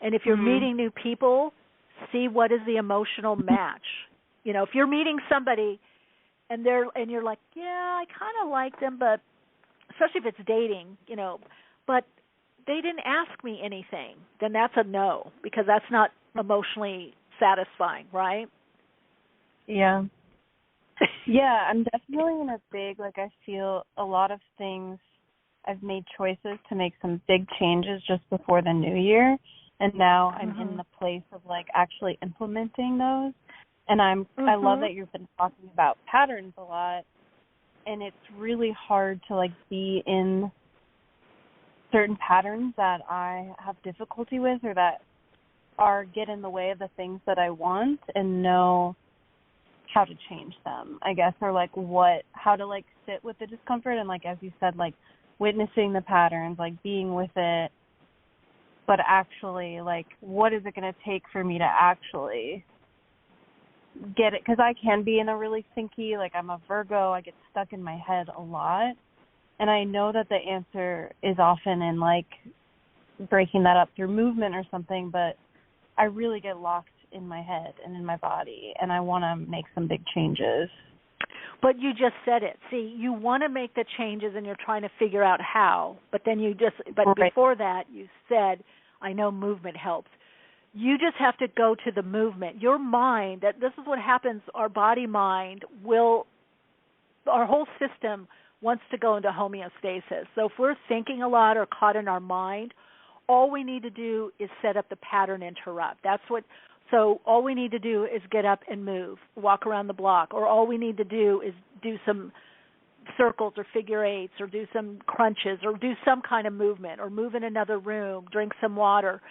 And if you're meeting new people, see what is the emotional match. You know, if you're meeting somebody and you're like, yeah, I kind of like them, but especially if it's dating, you know, but they didn't ask me anything, then that's a no, because that's not emotionally satisfying, right? Yeah. Yeah, I'm definitely in a big, like, I feel a lot of things, I've made choices to make some big changes just before the new year, and now I'm in the place of, like, actually implementing those, and I love that you've been talking about patterns a lot, and it's really hard to, like, be in certain patterns that I have difficulty with or that get in the way of the things that I want and know how to change them, I guess, or, like, how to, like, sit with the discomfort and, like, as you said, like, witnessing the patterns, like, being with it, but actually, like, what is it going to take for me to actually get it, because I can be in a really thinky, like I'm a Virgo, I get stuck in my head a lot, and I know that the answer is often in like breaking that up through movement or something, but I really get locked in my head and in my body, and I want to make some big changes. But you just said it. See, you want to make the changes and you're trying to figure out how, but then before that you said, I know movement helps. You just have to go to the movement. Your mind, this is what happens, our body mind our whole system wants to go into homeostasis. So if we're thinking a lot or caught in our mind, all we need to do is set up the pattern interrupt. So all we need to do is get up and move, walk around the block, or all we need to do is do some circles or figure eights or do some crunches or do some kind of movement or move in another room, drink some water.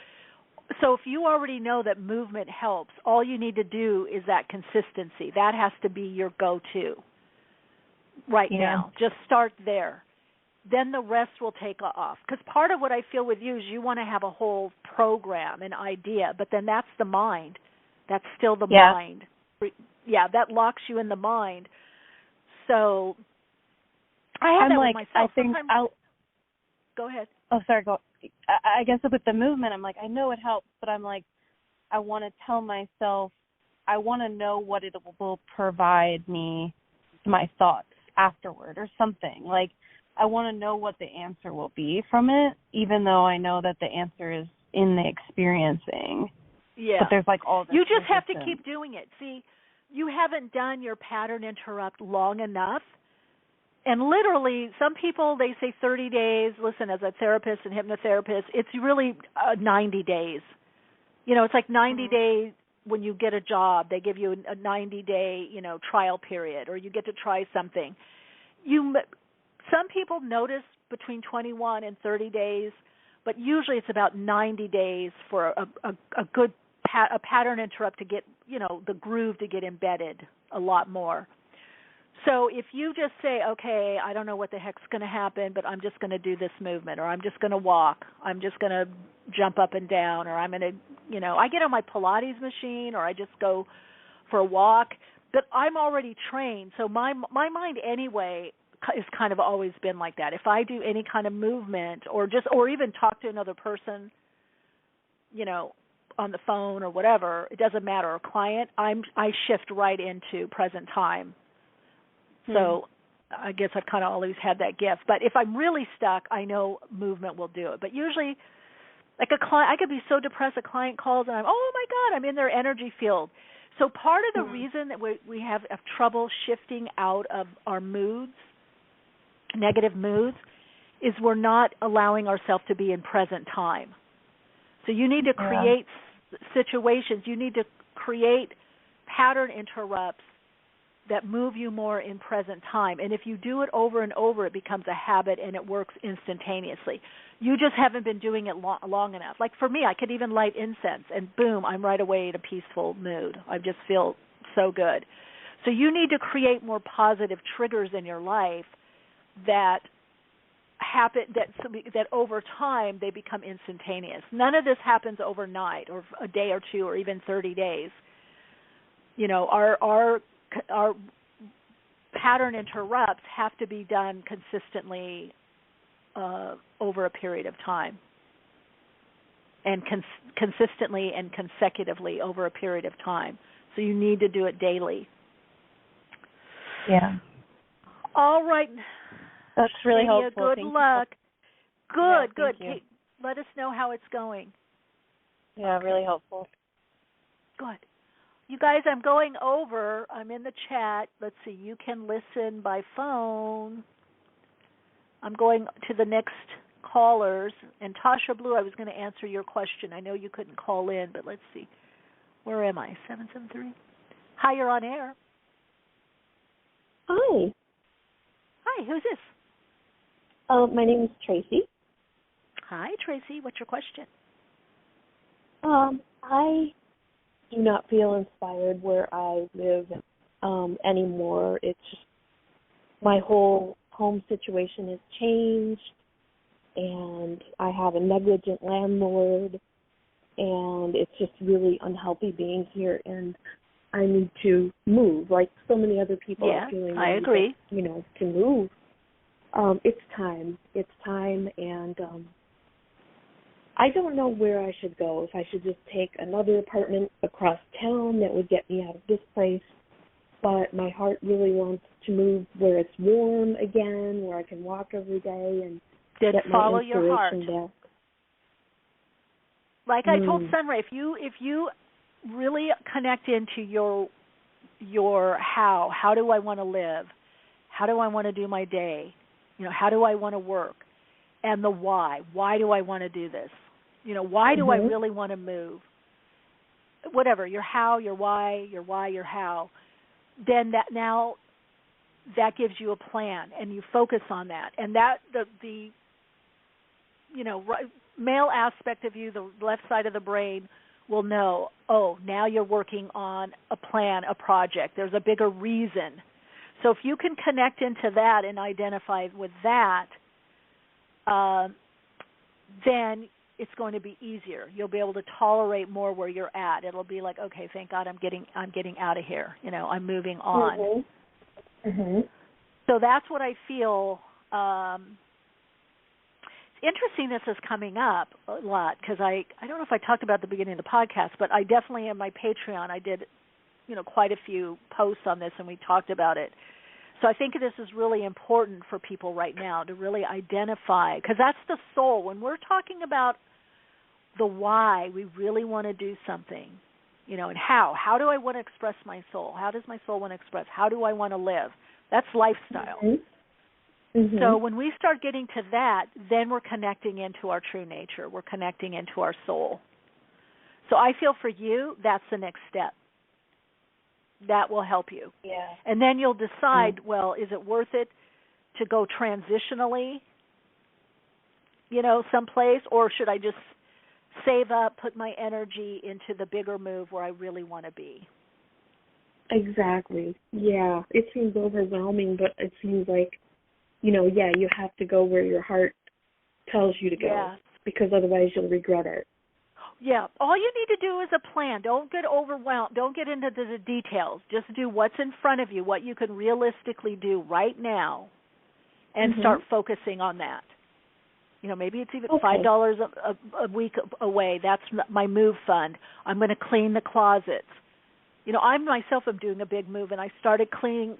So if you already know that movement helps, all you need to do is that consistency. That has to be your go-to now. Just start there. Then the rest will take off. Because part of what I feel with you is you want to have a whole program, an idea, but then that's the mind. That's still the mind. Yeah, that locks you in the mind. So I have that with myself. I think Go ahead. Oh, sorry, go. I guess with the movement, I'm like, I know it helps, but I'm like, I want to tell myself, I want to know what it will provide me, my thoughts afterward or something. Like, I want to know what the answer will be from it, even though I know that the answer is in the experiencing. Yeah. But there's like all this. You just have to keep doing it. See, you haven't done your pattern interrupt long enough. And literally, some people, they say 30 days. Listen, as a therapist and hypnotherapist, it's really 90 days. You know, it's like 90 days when you get a job. They give you a 90-day, trial period, or you get to try something. Some people notice between 21 and 30 days, but usually it's about 90 days for a good pattern interrupt to get, the groove to get embedded a lot more. So if you just say, okay, I don't know what the heck's going to happen, but I'm just going to do this movement, or I'm just going to walk, I'm just going to jump up and down, or I'm going to, I get on my Pilates machine, or I just go for a walk, but I'm already trained. So my mind anyway has kind of always been like that. If I do any kind of movement or even talk to another person, on the phone or whatever, it doesn't matter, a client, I shift right into present time. So I guess I've kind of always had that gift. But if I'm really stuck, I know movement will do it. But usually, like a client, I could be so depressed, a client calls and oh my God, I'm in their energy field. So part of the reason that we have trouble shifting out of our moods negative moods is we're not allowing ourselves to be in present time. So you need to create situations, you need to create pattern interrupts that move you more in present time. And if you do it over and over, it becomes a habit and it works instantaneously. You just haven't been doing it long enough. Like for me, I could even light incense and boom, I'm right away in a peaceful mood. I just feel so good. So you need to create more positive triggers in your life that happen, that over time they become instantaneous. None of this happens overnight or a day or two or even 30 days. You know, our pattern interrupts have to be done consistently over a period of time, and consistently and consecutively over a period of time. So you need to do it daily. Yeah. All right. That's really Nadia, helpful. Good Thank luck. You. Good. You. Let us know how it's going. Yeah, really helpful. Good. You guys, I'm going over. I'm in the chat. Let's see. You can listen by phone. I'm going to the next callers. And Tasha Blue, I was going to answer your question. I know you couldn't call in, but let's see. Where am I? 773? Hi, you're on air. Hi. Hi, who's this? My name is Tracy. Hi, Tracy. What's your question? I do not feel inspired where I live anymore. It's just my whole home situation has changed, and I have a negligent landlord, and it's just really unhealthy being here, and I need to move, like so many other people are feeling. I agree. To move. It's time. It's time, and I don't know where I should go. If I should just take another apartment across town that would get me out of this place, but my heart really wants to move where it's warm again, where I can walk every day and get follow my your heart. inspiration back. Like I told SunRay, if you really connect into your how do I want to live, how do I want to do my day, how do I want to work, and the why do I want to do this, why do I really want to move, whatever, your how, your why, your how, then that gives you a plan, and you focus on that, and that the male aspect of you, the left side of the brain, will know, now you're working on a plan, a project. There's a bigger reason. So if you can connect into that and identify with that, then it's going to be easier. You'll be able to tolerate more where you're at. It'll be like, okay, thank God I'm getting out of here. I'm moving on. So that's what I feel. Interesting this is coming up a lot because I don't know if I talked about at the beginning of the podcast, but I definitely in my Patreon I did quite a few posts on this and we talked about it. So I think this is really important for people right now to really identify, because that's the soul. When we're talking about the why we really want to do something, and how do I want to express my soul? How does my soul want to express? How do I want to live? That's lifestyle. So when we start getting to that, then we're connecting into our true nature. We're connecting into our soul. So I feel for you, that's the next step. That will help you. Yeah. And then you'll decide, well, is it worth it to go transitionally, someplace, or should I just save up, put my energy into the bigger move where I really want to be? Exactly. Yeah. It seems overwhelming, but it seems like, you have to go where your heart tells you to go, because otherwise you'll regret it. Yeah. All you need to do is a plan. Don't get overwhelmed. Don't get into the details. Just do what's in front of you, what you can realistically do right now, and start focusing on that. Maybe it's even $5 a week away. That's my move fund. I'm going to clean the closets. I myself am doing a big move, and I started cleaning,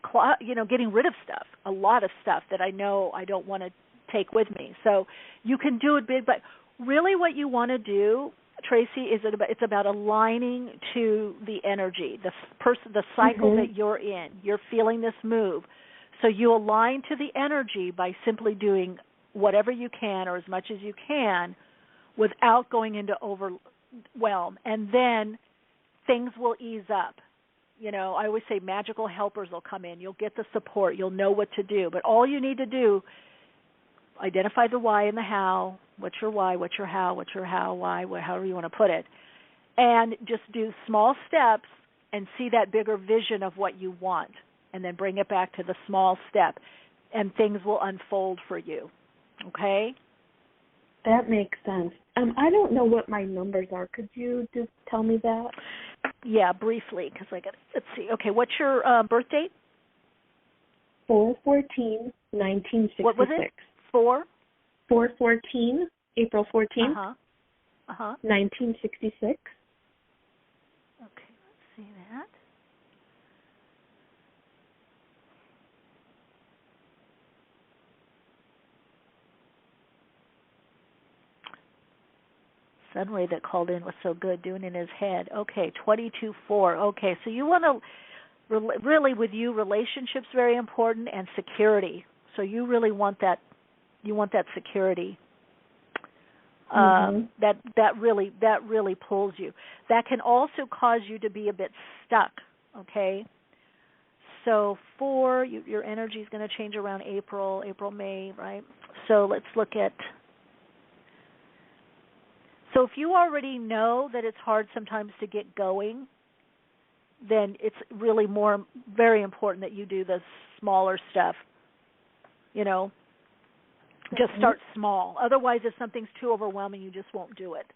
getting rid of stuff, a lot of stuff that I know I don't want to take with me. So you can do it big, but really what you want to do, Tracy, it's about aligning to the energy, the cycle that you're in. You're feeling this move. So you align to the energy by simply doing whatever you can or as much as you can without going into overwhelm. And then things will ease up. You know, I always say magical helpers will come in. You'll get the support. You'll know what to do. But all you need to do, identify the why and the how. What's your why? What's your how? What's your how? Why? However you want to put it. And just do small steps and see that bigger vision of what you want. And then bring it back to the small step. And things will unfold for you. Okay? That makes sense. I don't know what my numbers are. Could you just tell me that? Yeah, briefly, because let's see. Okay, what's your birth date? 4/14/1966. What was it? 4/14, April 14th, 1966. Okay, let's see that. SunRay that called in was so good, doing it in his head. Okay, 22/4. Okay, so you want to really, with you, relationships very important and security. So you really want that. You want that security. That really pulls you. That can also cause you to be a bit stuck. Okay. So 4, your energy is going to change around April, May, right? So let's look at. So if you already know that it's hard sometimes to get going, then it's really very important that you do the smaller stuff. You know, just start small. Otherwise, if something's too overwhelming, you just won't do it.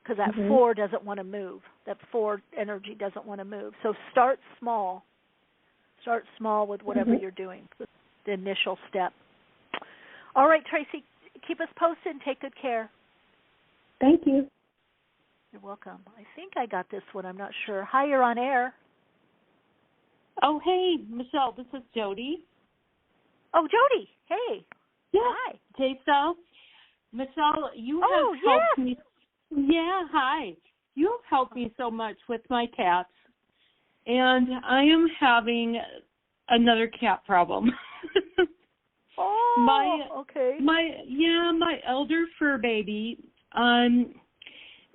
Because that 4 doesn't want to move. That 4 energy doesn't want to move. So start small. Start small with whatever you're doing, the initial step. All right, Tracy, keep us posted and take good care. Thank you. You're welcome. I think I got this one. I'm not sure. Hi, you're on air. Oh, hey, Michelle, this is Jody. Oh, Jody. Hey. Yeah. Hi. J-Cell. Michelle, you have helped me. Yeah, hi. You have helped me so much with my cats, and I am having another cat problem. Okay. My elder fur baby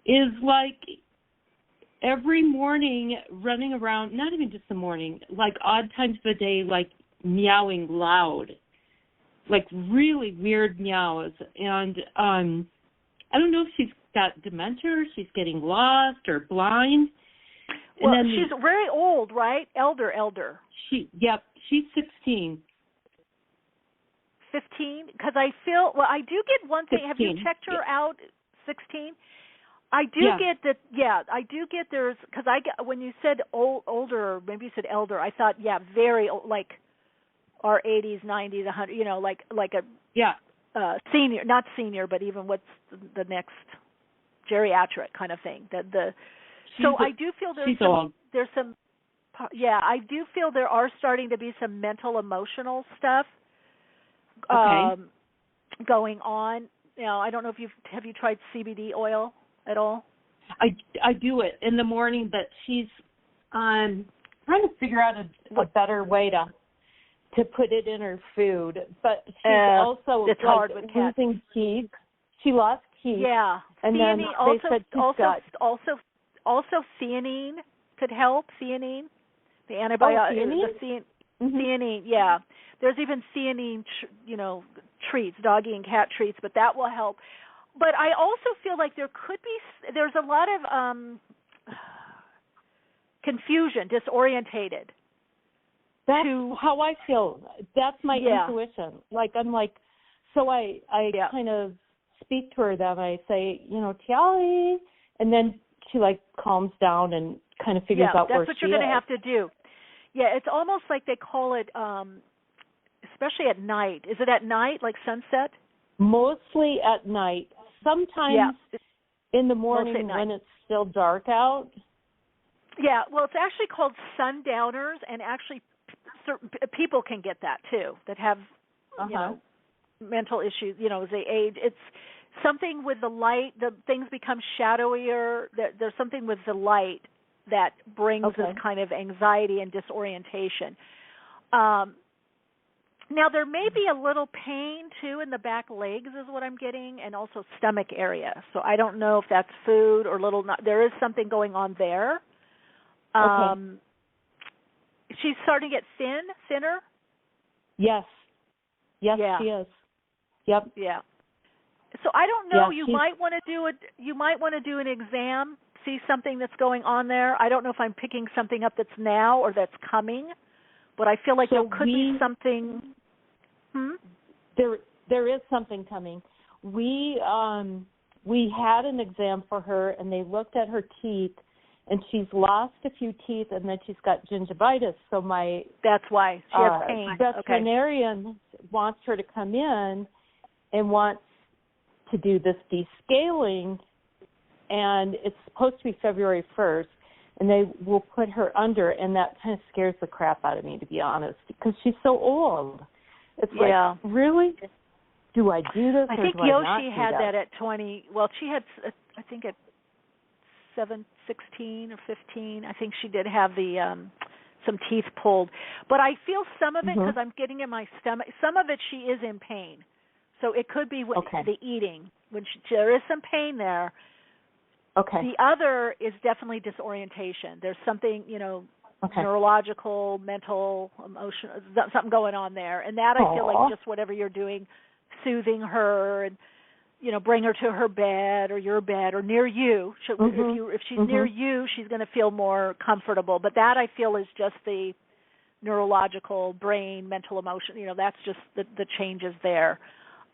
is like every morning running around, not even just the morning, like odd times of the day, like meowing loud, like really weird meows. And I don't know if she's got dementia or she's getting lost or blind. Well, and then she's very old, right? Elder. She's 16. 15? Because I do get one thing. 16. Have you checked her out? 16? I do get that. Yeah, I do get there's because when you said older, maybe you said elder. I thought very old, like our 80s, 90s, 100. You know, like a senior, not senior, but even what's the next geriatric kind of thing. I do feel there's some. Yeah, I do feel there are starting to be some mental, emotional stuff going on. Now, I don't know if have you tried CBD oil at all? I do it in the morning, but she's trying to figure out a better way to put it in her food. But she's also it's hard with cats. Losing teeth. She lost teeth. Yeah, and theanine, then they said also theanine could help. Theanine, the antibiotic. Theanine, yeah. There's even theanine, treats, doggy and cat treats, but that will help. But I also feel like there's a lot of confusion, disorientated. That's how I feel. That's my intuition. Like I'm like, so I kind of speak to her. Then I say, Tiali, and then she like calms down and kind of figures out where she is. That's what you're going to have to do. Yeah, it's almost like they call it, especially at night. Is it at night, like sunset? Mostly at night. Sometimes in the morning when it's still dark out. Yeah, well, it's actually called sundowners, and actually certain people can get that too, that have mental issues, as they age. It's something with the light. The things become shadowier. There's something with the light that brings this kind of anxiety and disorientation. Now, there may be a little pain, too, in the back legs is what I'm getting, and also stomach area. So I don't know if that's food or there is something going on there. Okay. She's starting to get thinner? Yes. Yes, yeah. she is. Yep. Yeah. So I don't know. Yeah, You might want to do an exam, see something that's going on there. I don't know if I'm picking something up that's now or that's coming, but I feel like there could be something. There is something coming. We had an exam for her, and they looked at her teeth, and she's lost a few teeth, and then she's got gingivitis. So that's why she has pain. Veterinarian wants her to come in and wants to do this descaling, and it's supposed to be February 1st, and they will put her under, and that kind of scares the crap out of me, to be honest, because she's so old. It's like, really? Do I do this? I think Yoshi had that at 20. Well, she had, I think, at 16 or 15. I think she did have the some teeth pulled. But I feel some of it because I'm getting in my stomach. Some of it she is in pain. So it could be the eating. There is some pain there. Okay. The other is definitely disorientation. There's something, neurological, mental, emotional, something going on there. And that I feel like just whatever you're doing, soothing her and, bring her to her bed or your bed or near you. If she's near you, she's going to feel more comfortable. But that I feel is just the neurological, brain, mental, emotion. That's just the changes there.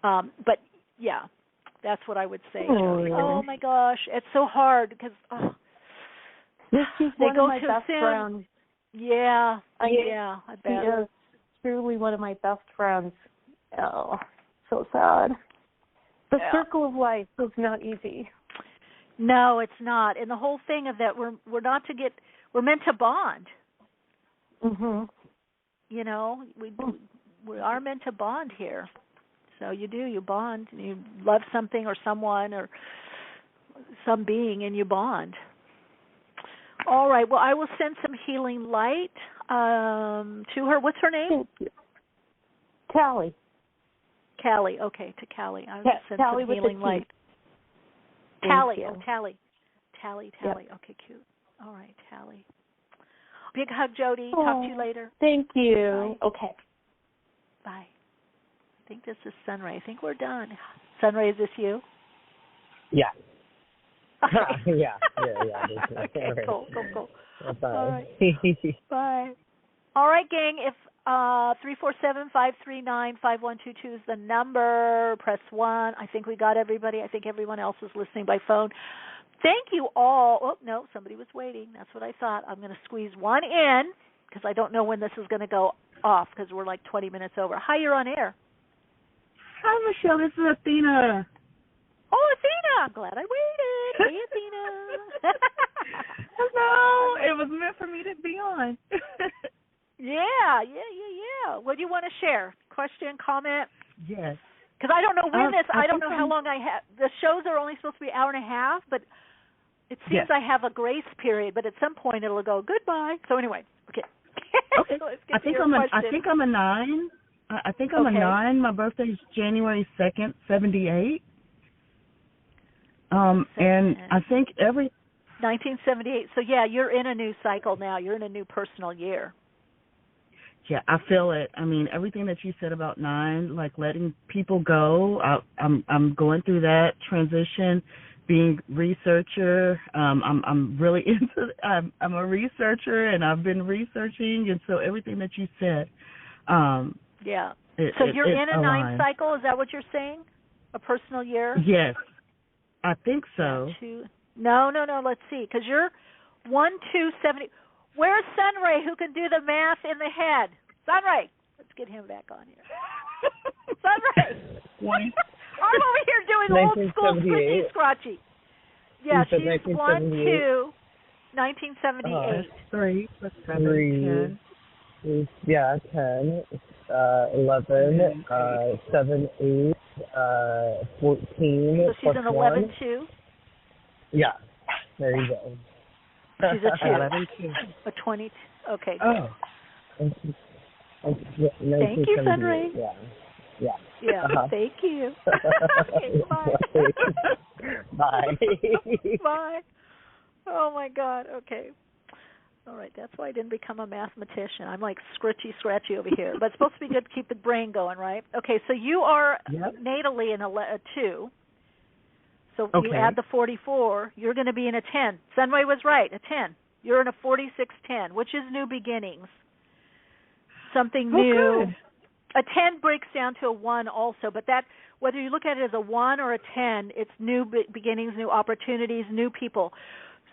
But, yeah. That's what I would say. Oh my gosh, it's so hard because she's they one go of my too best soon. friends. Yeah, I bet. She is truly one of my best friends. Oh, so sad. The circle of life is not easy. No, it's not. And the whole thing of that we're meant to bond. Mhm. We are meant to bond here. So you bond, and you love something or someone or some being, and you bond. All right, well, I will send some healing light to her. What's her name? Thank you. Callie. Callie, okay, to Callie. I will send some healing light. Callie, Callie. Callie. Yep. Okay, cute. All right, Callie. Big hug, Jody. Talk to you later. Thank you. Bye. Okay. Bye. I think this is SunRay. I think we're done. SunRay, is this you? Yeah. Okay. yeah. Okay, cool. Bye. All right. Bye. All right, gang. If 347-539-5122 is the number, press 1. I think we got everybody. I think everyone else is listening by phone. Thank you all. Oh, no, somebody was waiting. That's what I thought. I'm going to squeeze one in because I don't know when this is going to go off because we're like 20 minutes over. Hi, you're on air. Hi, Michelle. This is Athena. Oh, Athena. I'm glad I waited. Hey, Athena. Hello. It was meant for me to be on. Yeah. What do you want to share? Question, comment? Yes. Because I don't know when I don't know how long I have. The shows are only supposed to be an hour and a half, but it seems I have a grace period, but at some point it'll go goodbye. So anyway, okay. Okay. So I think I'm a 9. I think I'm a 9. My birthday is January 2nd, 78. And I think 1978. So yeah, you're in a new cycle now. You're in a new personal year. Yeah, I feel it. I mean, everything that you said about 9, like letting people go. I'm going through that transition, being researcher. I'm really into. I'm a researcher, and I've been researching, and so everything that you said. Yeah. So you're in a 9 cycle. Is that what you're saying? A personal year? Yes, I think so. No. Let's see, because you're 1-2-70. Where's SunRay who can do the math in the head? SunRay. Let's get him back on here. SunRay. I'm over here doing old school squishy scratchy. Yeah, she's 1-2. 1978. 3 plus 7, 10. Yeah, 10. 11. 7, 8. 14. So she's an 11 too? Yeah. There you go. She's a 2. A 20. Okay. Oh. Nice Thank you, to come to SunRay. Yeah. Yeah. Yeah, thank you. Okay, bye. Bye. Bye. Oh, my God. Okay. All right, that's why I didn't become a mathematician. I'm like scratchy over here. But it's supposed to be good to keep the brain going, right? Okay, so you are natally in a 2. So if you add the 44, you're going to be in a 10. SunRay was right, a 10. You're in a 4610, which is new beginnings. Something new. Good. A 10 breaks down to a 1 also, but that, whether you look at it as a 1 or a 10, it's new beginnings, new opportunities, new people.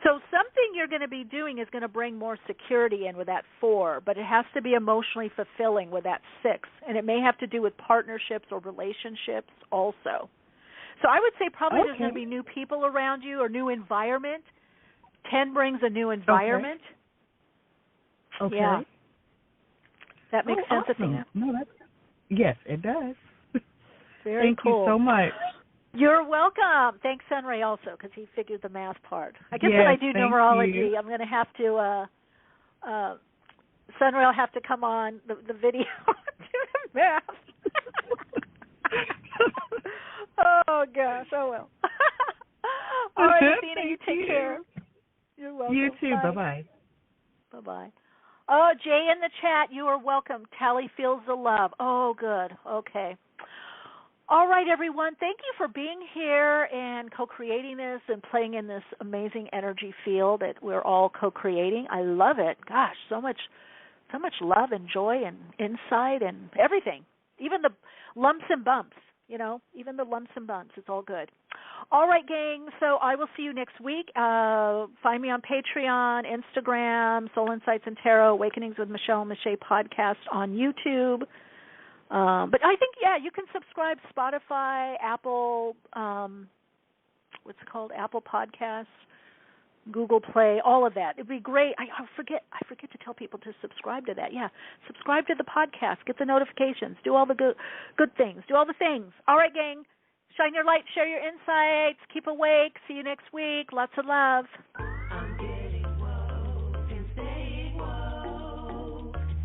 So something you're going to be doing is going to bring more security in with that 4, but it has to be emotionally fulfilling with that 6, and it may have to do with partnerships or relationships also. So I would say probably there's going to be new people around you or new environment. 10 brings a new environment. Okay. Yeah. That makes sense, awesome. Athena? No, yes, it does. Very cool. Thank you so much. You're welcome. Thanks, SunRay, also, because he figured the math part. I guess when I do numerology, I'm going to have to, SunRay will have to come on the video to do the math. Oh, gosh. Oh, well. All right, Athena, you take care. You're welcome. You too. Bye. Bye-bye. Bye-bye. Oh, Jay in the chat, you are welcome. Tally feels the love. Oh, good. Okay. All right, everyone. Thank you for being here and co-creating this and playing in this amazing energy field that we're all co-creating. I love it. Gosh, so much love and joy and insight and everything. Even the lumps and bumps, even the lumps and bumps. It's all good. All right, gang. So I will see you next week. Find me on Patreon, Instagram, Soul Insights and Tarot, Awakenings with Michele Meiche podcast on YouTube. But I think, you can subscribe Spotify, Apple, what's it called? Apple Podcasts, Google Play, all of that. It'd be great. I forget to tell people to subscribe to that. Yeah, subscribe to the podcast. Get the notifications. Do all the good things. Do all the things. All right, gang. Shine your light. Share your insights. Keep awake. See you next week. Lots of love.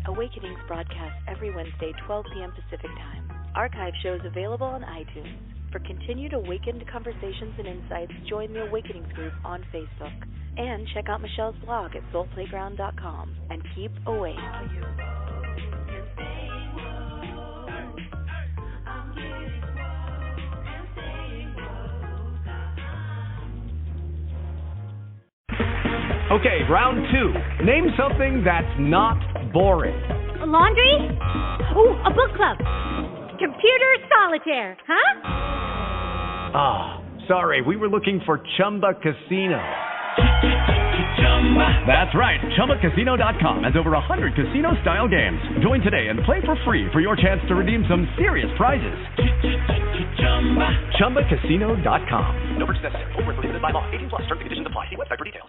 Awakenings broadcasts every Wednesday, 12 p.m. Pacific Time. Archive shows available on iTunes. For continued awakened conversations and insights, join the Awakenings group on Facebook. And check out Michelle's blog at soulplayground.com. And keep awake. Okay, round 2. Name something that's not boring. A laundry? Ooh, a book club. Computer solitaire, huh? Ah, sorry, we were looking for Chumba Casino. That's right, ChumbaCasino.com has over 100 casino-style games. Join today and play for free for your chance to redeem some serious prizes. ChumbaCasino.com. No purchase necessary. Void where prohibited by law. 18+ terms and conditions apply. See website for details.